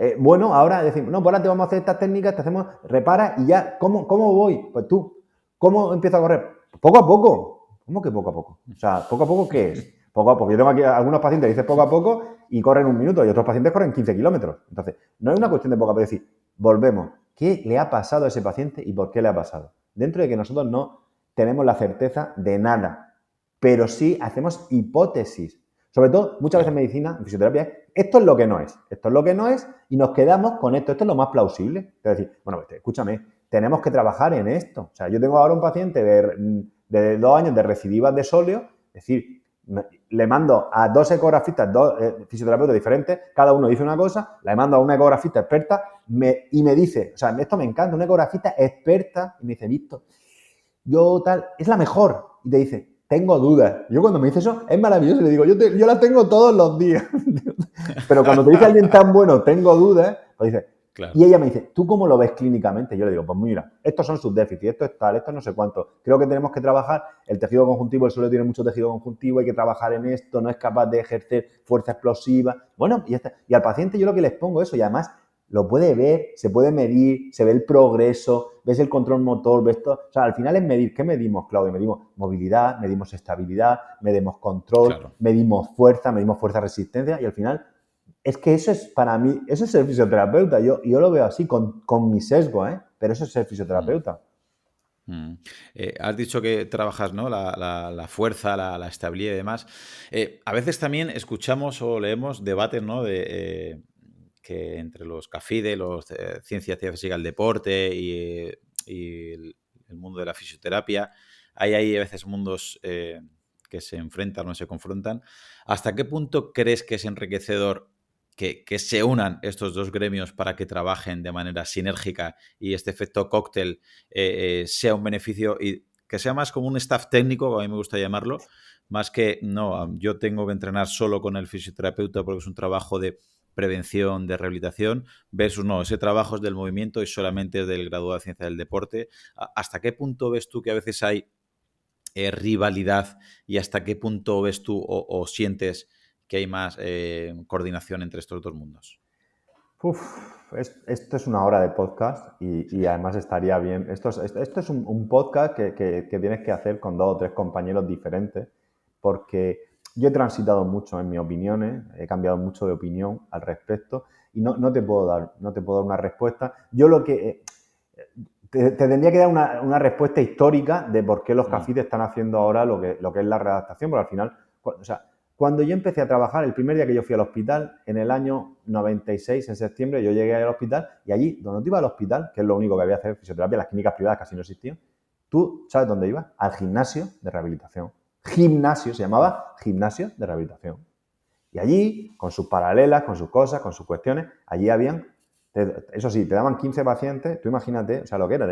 ahora decimos, no, pues ahora te vamos a hacer estas técnicas, te hacemos, repara y ya, ¿cómo voy? Pues tú, ¿cómo empiezo a correr? Pues poco a poco. ¿Cómo que poco a poco? O sea, ¿poco a poco qué es? Poco a poco. Yo tengo aquí algunos pacientes que dicen poco a poco y corren 1 minuto y otros pacientes corren 15 kilómetros. Entonces, no es una cuestión de poco a poco, es decir, volvemos. ¿Qué le ha pasado a ese paciente y por qué le ha pasado? Dentro de que nosotros no tenemos la certeza de nada, pero sí hacemos hipótesis. Sobre todo, muchas veces en medicina, en fisioterapia, esto es lo que no es. Esto es lo que no es y nos quedamos con esto. Esto es lo más plausible. Es decir, bueno, escúchame, tenemos que trabajar en esto. O sea, yo tengo ahora un paciente de 2 años de recidivas de sóleo, es decir, le mando a 2 ecografistas, 2 fisioterapeutas diferentes, cada uno dice una cosa, le mando a una ecografista experta y me dice, o sea, esto me encanta, una ecografista experta, y me dice, Víctor, yo tal, es la mejor. Y te dice, tengo dudas. Yo cuando me dice eso, es maravilloso, le digo, yo las tengo todos los días. Pero cuando te dice alguien tan bueno, tengo dudas, pues dice, Claro, Y ella me dice, ¿tú cómo lo ves clínicamente? Yo le digo, pues mira, estos son sus déficits, esto es tal, esto no sé cuánto. Creo que tenemos que trabajar el tejido conjuntivo, el suelo tiene mucho tejido conjuntivo, hay que trabajar en esto, no es capaz de ejercer fuerza explosiva. Bueno, y ya está. Y al paciente yo lo que les pongo eso, y además lo puede ver, se puede medir, se ve el progreso, ves el control motor, ves todo. O sea, al final es medir. ¿Qué medimos, Claudio? Medimos movilidad, medimos estabilidad, medimos control, claro. medimos fuerza, resistencia, y al final es que eso es para mí, eso es ser fisioterapeuta. Yo lo veo así, con mi sesgo, ¿eh? Pero eso es ser Mm, fisioterapeuta. mm. Has dicho que trabajas, ¿no? La fuerza, la estabilidad y demás. A veces también escuchamos o leemos debates, ¿no? Que entre los CAFIDE, los Ciencia Física del Deporte y el mundo de la fisioterapia, hay a veces mundos que se enfrentan o se confrontan. ¿Hasta qué punto crees que es enriquecedor que se unan estos dos gremios para que trabajen de manera sinérgica y este efecto cóctel sea un beneficio y que sea más como un staff técnico, a mí me gusta llamarlo, más que, no, yo tengo que entrenar solo con el fisioterapeuta porque es un trabajo de prevención, de rehabilitación, versus no, ese trabajo es del movimiento y solamente es del graduado de ciencia del deporte? ¿Hasta qué punto ves tú que a veces hay rivalidad y hasta qué punto ves tú o sientes que hay más coordinación entre estos dos mundos? Uf, esto es una hora de podcast Sí. y además estaría bien. Esto es un podcast que tienes que hacer con 2 o 3 compañeros diferentes, porque yo he transitado mucho en mis opiniones, he cambiado mucho de opinión al respecto y no te puedo dar una respuesta. Yo lo que te tendría que dar una respuesta histórica de por qué los Mm, CAFID están haciendo ahora lo que es la redactación, porque al final, o sea, cuando yo empecé a trabajar, el primer día que yo fui al hospital, en el año 96, en septiembre, yo llegué al hospital y allí, donde tú ibas al hospital, que es lo único que había que hacer fisioterapia, las clínicas privadas casi no existían, tú sabes dónde ibas, al gimnasio de rehabilitación. Gimnasio, se llamaba gimnasio de rehabilitación. Y allí, con sus paralelas, con sus cosas, con sus cuestiones, allí habían, eso sí, te daban 15 pacientes, tú imagínate, o sea, lo que era,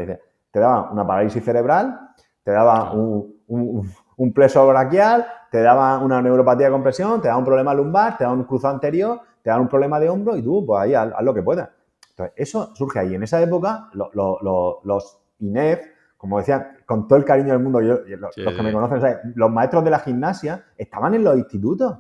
te daban una parálisis cerebral, te daban claro. un pleso braquial, te daban una neuropatía de compresión, te daban un problema lumbar, te daban un cruzado anterior, te daban un problema de hombro y tú, pues ahí, haz lo que puedas. Entonces, eso surge ahí. En esa época, los INEF, como decía, con todo el cariño del mundo, Sí, los que me sí. conocen, ¿sabes? Los maestros de la gimnasia estaban en los institutos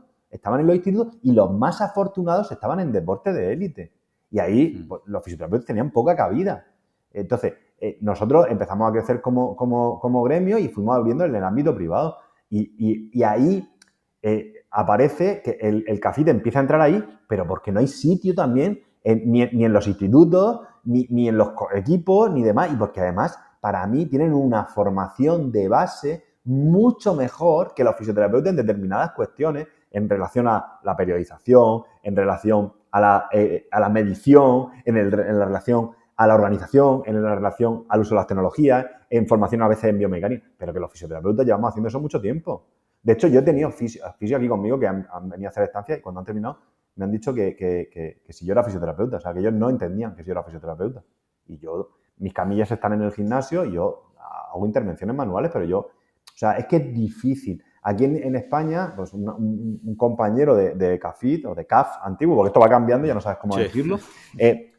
y los más afortunados estaban en deporte de élite. Y ahí Mm, pues, los fisioterapeutas tenían poca cabida. Entonces, nosotros empezamos a crecer como gremio y fuimos abriendo en el ámbito privado. Y ahí aparece que el CAFIT empieza a entrar ahí, pero porque no hay sitio también, ni en los institutos, ni en los equipos, ni demás. Y porque además, para mí, tienen una formación de base mucho mejor que los fisioterapeutas en determinadas cuestiones en relación a la periodización, en relación a la medición, en la relación a la organización, en la relación al uso de las tecnologías, en formación a veces en biomecánica, pero que los fisioterapeutas llevamos haciendo eso mucho tiempo. De hecho, yo he tenido fisio aquí conmigo que han venido a hacer estancias y cuando han terminado me han dicho que si yo era fisioterapeuta, o sea, que ellos no entendían que si yo era fisioterapeuta. Y yo, mis camillas están en el gimnasio y yo hago intervenciones manuales, pero yo, o sea, es que es difícil. Aquí en España, pues un compañero de CAFIT o de CAF antiguo, porque esto va cambiando, ya no sabes cómo sí. decirlo,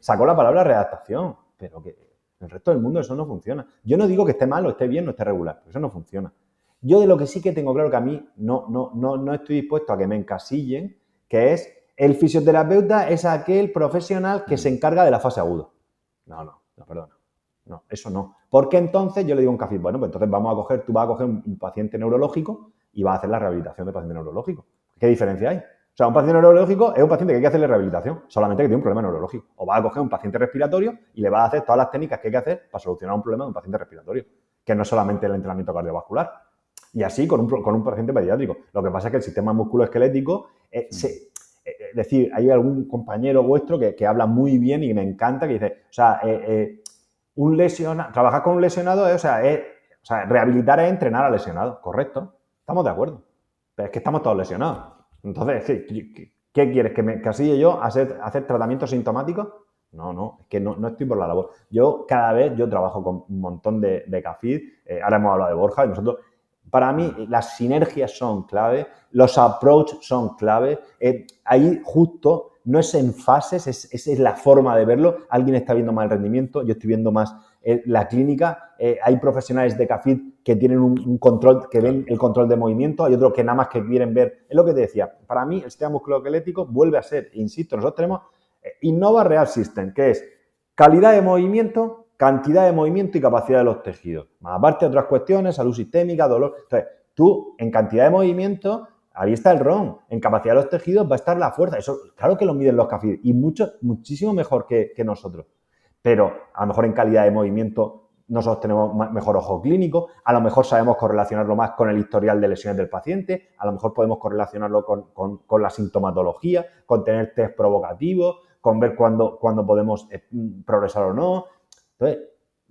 sacó la palabra redactación, pero que en el resto del mundo eso no funciona. Yo no digo que esté mal o esté bien o esté regular, pero eso no funciona. Yo de lo que sí que tengo claro que a mí no estoy dispuesto a que me encasillen, que es el fisioterapeuta es aquel profesional que se Mm, encarga de la fase aguda. No, perdona. No, eso no. Porque entonces yo le digo a un CAFID, bueno, pues entonces tú vas a coger un paciente neurológico y vas a hacer la rehabilitación del paciente neurológico. ¿Qué diferencia hay? O sea, un paciente neurológico es un paciente que hay que hacerle rehabilitación, solamente que tiene un problema neurológico. O vas a coger un paciente respiratorio y le vas a hacer todas las técnicas que hay que hacer para solucionar un problema de un paciente respiratorio, que no es solamente el entrenamiento cardiovascular. Y así con un paciente pediátrico. Lo que pasa es que el sistema musculoesquelético, mm, es decir, hay algún compañero vuestro que habla muy bien y me encanta, que dice, o sea, trabajar con un lesionado o sea, rehabilitar es entrenar al lesionado, correcto, estamos de acuerdo, pero es que estamos todos lesionados. Entonces, ¿qué quieres? ¿Que me casille yo a hacer tratamientos sintomáticos? No, es que no estoy por la labor. Yo cada vez, yo trabajo con un montón de CAFID, ahora hemos hablado de Borja, y nosotros Para mí, las sinergias son clave, los approach son clave. Ahí justo no es en fases, esa es la forma de verlo. Alguien está viendo más el rendimiento, yo estoy viendo más la clínica. Hay profesionales de CAFID que tienen un control, que ven el control de movimiento, hay otros que nada más que quieren ver. Es lo que te decía, para mí el sistema musculoesquelético vuelve a ser, insisto, nosotros tenemos Innova Real System, que es calidad de movimiento, cantidad de movimiento y capacidad de los tejidos. Más aparte de otras cuestiones, salud sistémica, dolor. Entonces, tú en cantidad de movimiento, ahí está el ROM. En capacidad de los tejidos va a estar la fuerza. Eso, claro que lo miden los CAFID y muchísimo mejor que nosotros. Pero a lo mejor en calidad de movimiento nosotros tenemos mejor ojo clínico, a lo mejor sabemos correlacionarlo más con el historial de lesiones del paciente, a lo mejor podemos correlacionarlo con la sintomatología, con tener test provocativos, con ver cuándo podemos progresar o no. Entonces,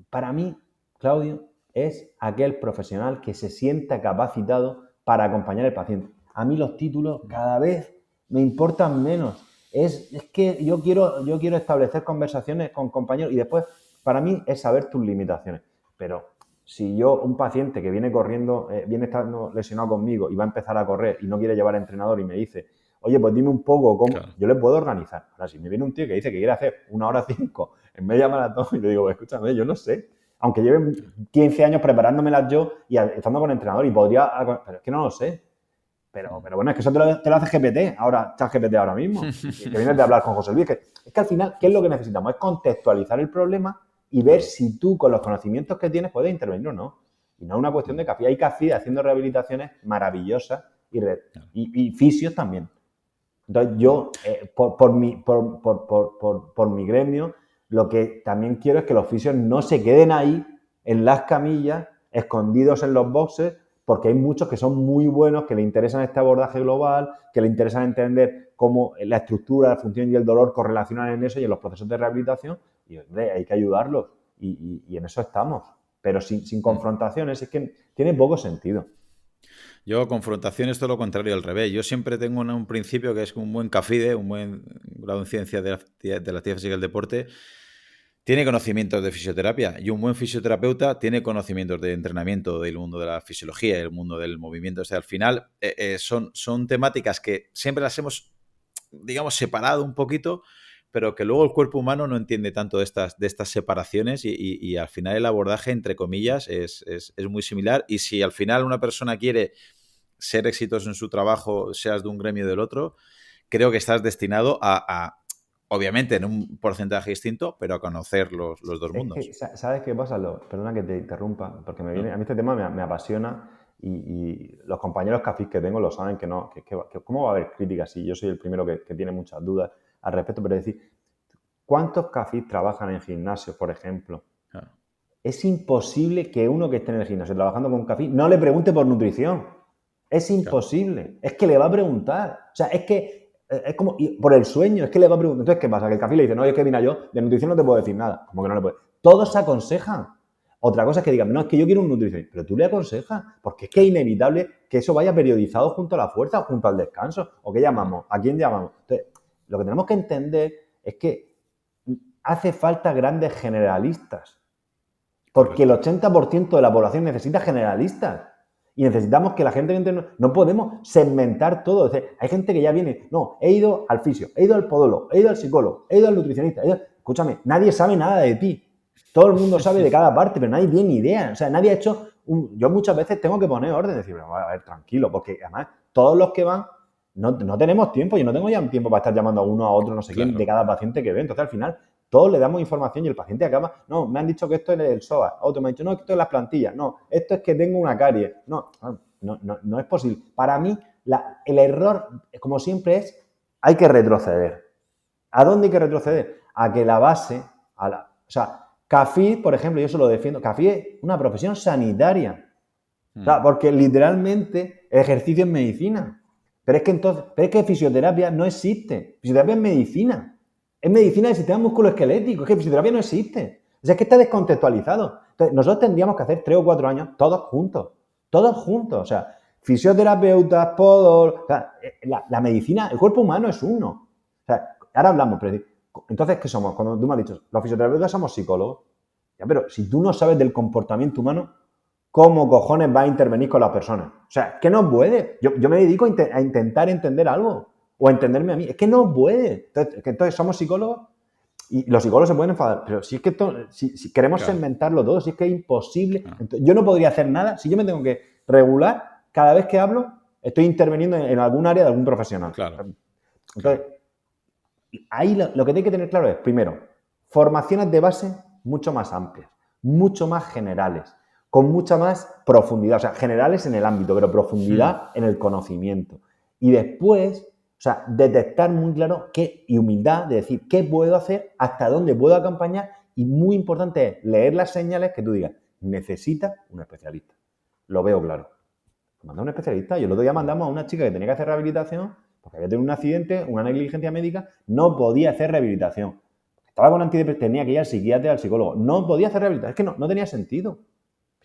para mí, Claudio, es aquel profesional que se sienta capacitado para acompañar al paciente. A mí los títulos cada vez me importan menos. Es que yo quiero establecer conversaciones con compañeros y después, para mí, es saber tus limitaciones. Pero si un paciente que viene corriendo, viene estando lesionado conmigo y va a empezar a correr y no quiere llevar a entrenador y me dice, oye, pues dime un poco cómo, yo le puedo organizar. Ahora, si me viene un tío que dice que quiere hacer 1:05 en media maratón y le digo, escúchame, yo no sé. Aunque lleve 15 años preparándomelas yo y estando con entrenador y podría, pero es que no lo sé. Pero bueno, es que eso te lo hace GPT, ahora, ChatGPT ahora mismo, que vienes de hablar con José Luis. Es que al final, ¿qué es lo que necesitamos? Es contextualizar el problema y ver si tú, con los conocimientos que tienes, puedes intervenir o no. Y no es una cuestión de CAFI. Hay CAFI haciendo rehabilitaciones maravillosas y fisios también. Entonces, yo, por mi gremio, lo que también quiero es que los fisios no se queden ahí, en las camillas, escondidos en los boxes, porque hay muchos que son muy buenos, que le interesan este abordaje global, que le interesan entender cómo la estructura, la función y el dolor correlacionan en eso y en los procesos de rehabilitación. Y, hombre, hay que ayudarlos. Y en eso estamos. Pero sin confrontaciones, es que tiene poco sentido. Yo, confrontación es todo lo contrario, al revés. Yo siempre tengo un principio que es un buen CAFIDE, un buen grado en ciencia de la actividad física y el deporte, tiene conocimientos de fisioterapia, y un buen fisioterapeuta tiene conocimientos de entrenamiento del mundo de la fisiología y el mundo del movimiento. O sea, al final son temáticas que siempre las hemos, digamos, separado un poquito, pero que luego el cuerpo humano no entiende tanto de estas separaciones y al final el abordaje, entre comillas, es muy similar. Y si al final una persona quiere ser exitoso en su trabajo, seas de un gremio o del otro, creo que estás destinado obviamente en un porcentaje distinto, pero a conocer los dos mundos. Es que, ¿sabes qué pasa? Perdona que te interrumpa, porque a mí este tema me apasiona y los compañeros cafés que tengo lo saben que no, que cómo va a haber críticas si yo soy el primero que tiene muchas dudas al respecto, pero es decir, ¿cuántos cafés trabajan en gimnasios, por ejemplo? Claro. Es imposible que uno que esté en el gimnasio trabajando con un café no le pregunte por nutrición. Es imposible. Claro. Es que le va a preguntar. O sea, es que es como por el sueño, es que le va a preguntar. Entonces, ¿qué pasa? Que el café le dice, no, es que mira, yo de nutrición no te puedo decir nada. Como que no le puede. Todos se aconsejan. Otra cosa es que digan, no, es que yo quiero un nutricionista. Pero tú le aconsejas, porque es que es inevitable que eso vaya periodizado junto a la fuerza o junto al descanso. ¿O qué llamamos? ¿A quién llamamos? Entonces, lo que tenemos que entender es que hace falta grandes generalistas. Porque el 80% de la población necesita generalistas. Y necesitamos que la gente entre. No podemos segmentar todo. Hay gente que ya viene. No, he ido al fisio, he ido al podólogo, he ido al psicólogo, he ido al nutricionista. Escúchame, nadie sabe nada de ti. Todo el mundo sabe de cada parte, pero nadie tiene ni idea. O sea, nadie ha hecho. Yo muchas veces tengo que poner orden, decir, a ver, tranquilo, porque además todos los que van no tenemos tiempo. Yo no tengo ya un tiempo para estar llamando a uno, a otro, no sé quién, de cada paciente que ve. Entonces, al final, todos le damos información y el paciente acaba, no, me han dicho que esto es el psoas, otro me ha dicho, no, esto es las plantillas, no, esto es que tengo una carie, no es posible. Para mí, el error, como siempre, hay que retroceder. ¿A dónde hay que retroceder? A que la base, o sea, CAFID, por ejemplo, yo se lo defiendo, CAFID es una profesión sanitaria, o sea, porque literalmente el ejercicio es medicina, pero es que fisioterapia no existe, fisioterapia es medicina. Es medicina del sistema musculoesquelético. Es que fisioterapia no existe. O sea, es que está descontextualizado. Entonces, nosotros tendríamos que hacer 3 o 4 años todos juntos. Todos juntos. O sea, fisioterapeutas, podólogos. O sea, la medicina, el cuerpo humano es uno. O sea, ahora hablamos, pero entonces, ¿qué somos? Cuando tú me has dicho, los fisioterapeutas somos psicólogos. Ya, pero si tú no sabes del comportamiento humano, ¿cómo cojones va a intervenir con las personas? O sea, es que no puede. Yo me dedico a intentar entender algo o a entenderme a mí. Es que no puede. Entonces somos psicólogos y los psicólogos se pueden enfadar. Pero si es que si queremos Claro, segmentarlo todo, si es que es imposible. claro. Entonces, yo no podría hacer nada si yo me tengo que regular cada vez que hablo, estoy interviniendo en algún área de algún profesional. Claro, Entonces, claro. ahí lo que hay que tener claro es, primero, formaciones de base mucho más amplias, mucho más generales, con mucha más profundidad, o sea, generales en el ámbito, pero profundidad en el conocimiento. Y después, o sea, detectar muy claro qué, y humildad de decir qué puedo hacer, hasta dónde puedo acompañar, y muy importante es leer las señales que tú digas, necesitas un especialista. Lo veo claro. Manda a un especialista. Yo el otro día mandamos a una chica que tenía que hacer rehabilitación porque había tenido un accidente, una negligencia médica, no podía hacer rehabilitación. Estaba con antidepresivos, tenía que ir al psiquiatra, al psicólogo. No podía hacer rehabilitación. Es que no tenía sentido.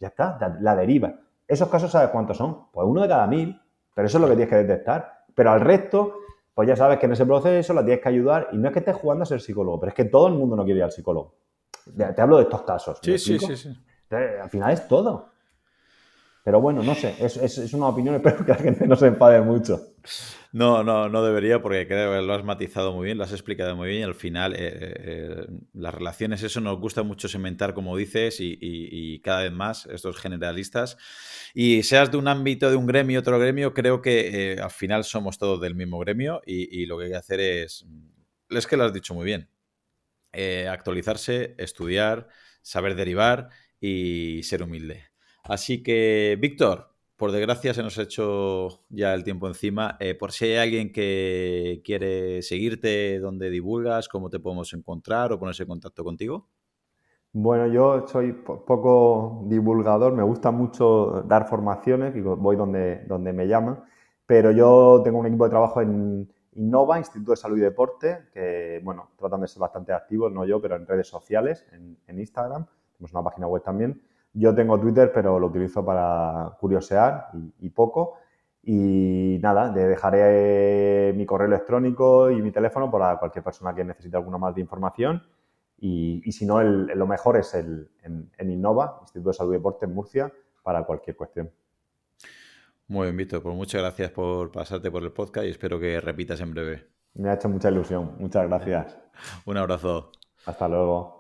Ya está, la deriva. ¿Esos casos sabes cuántos son? Pues uno de cada 1000, pero eso es lo que Claro. tienes que detectar. Pero al resto, pues ya sabes que en ese proceso la tienes que ayudar y no es que estés jugando a ser psicólogo, pero es que todo el mundo no quiere ir al psicólogo. Te hablo de estos casos, ¿me Sí, sí, sí, explico? sí. Entonces, al final es todo. Pero bueno, no sé, es una opinión, espero que la gente no se enfade mucho. No, no, no debería porque creo que lo has matizado muy bien, lo has explicado muy bien y al final las relaciones, eso nos gusta mucho segmentar como dices y cada vez más estos generalistas y seas de un ámbito, de un gremio, otro gremio, creo que al final somos todos del mismo gremio y lo que hay que hacer es que lo has dicho muy bien, actualizarse, estudiar, saber derivar y ser humilde. Así que, Víctor, por desgracia se nos ha hecho ya el tiempo encima. Por si hay alguien que quiere seguirte, dónde divulgas, cómo te podemos encontrar o ponerse en contacto contigo. Bueno, yo soy poco divulgador, me gusta mucho dar formaciones y voy donde me llaman, pero yo tengo un equipo de trabajo en Innova, Instituto de Salud y Deporte, que, bueno, tratan de ser bastante activos, no yo, pero en redes sociales, en Instagram, tenemos una página web también. Yo tengo Twitter, pero lo utilizo para curiosear y poco. Y nada, le dejaré mi correo electrónico y mi teléfono para cualquier persona que necesite alguna más de información. Y si no, lo mejor es en Innova, Instituto de Salud y Deporte en Murcia, para cualquier cuestión. Muy bien, Víctor, pues muchas gracias por pasarte por el podcast y espero que repitas en breve. Me ha hecho mucha ilusión. Muchas gracias. Un abrazo. Hasta luego.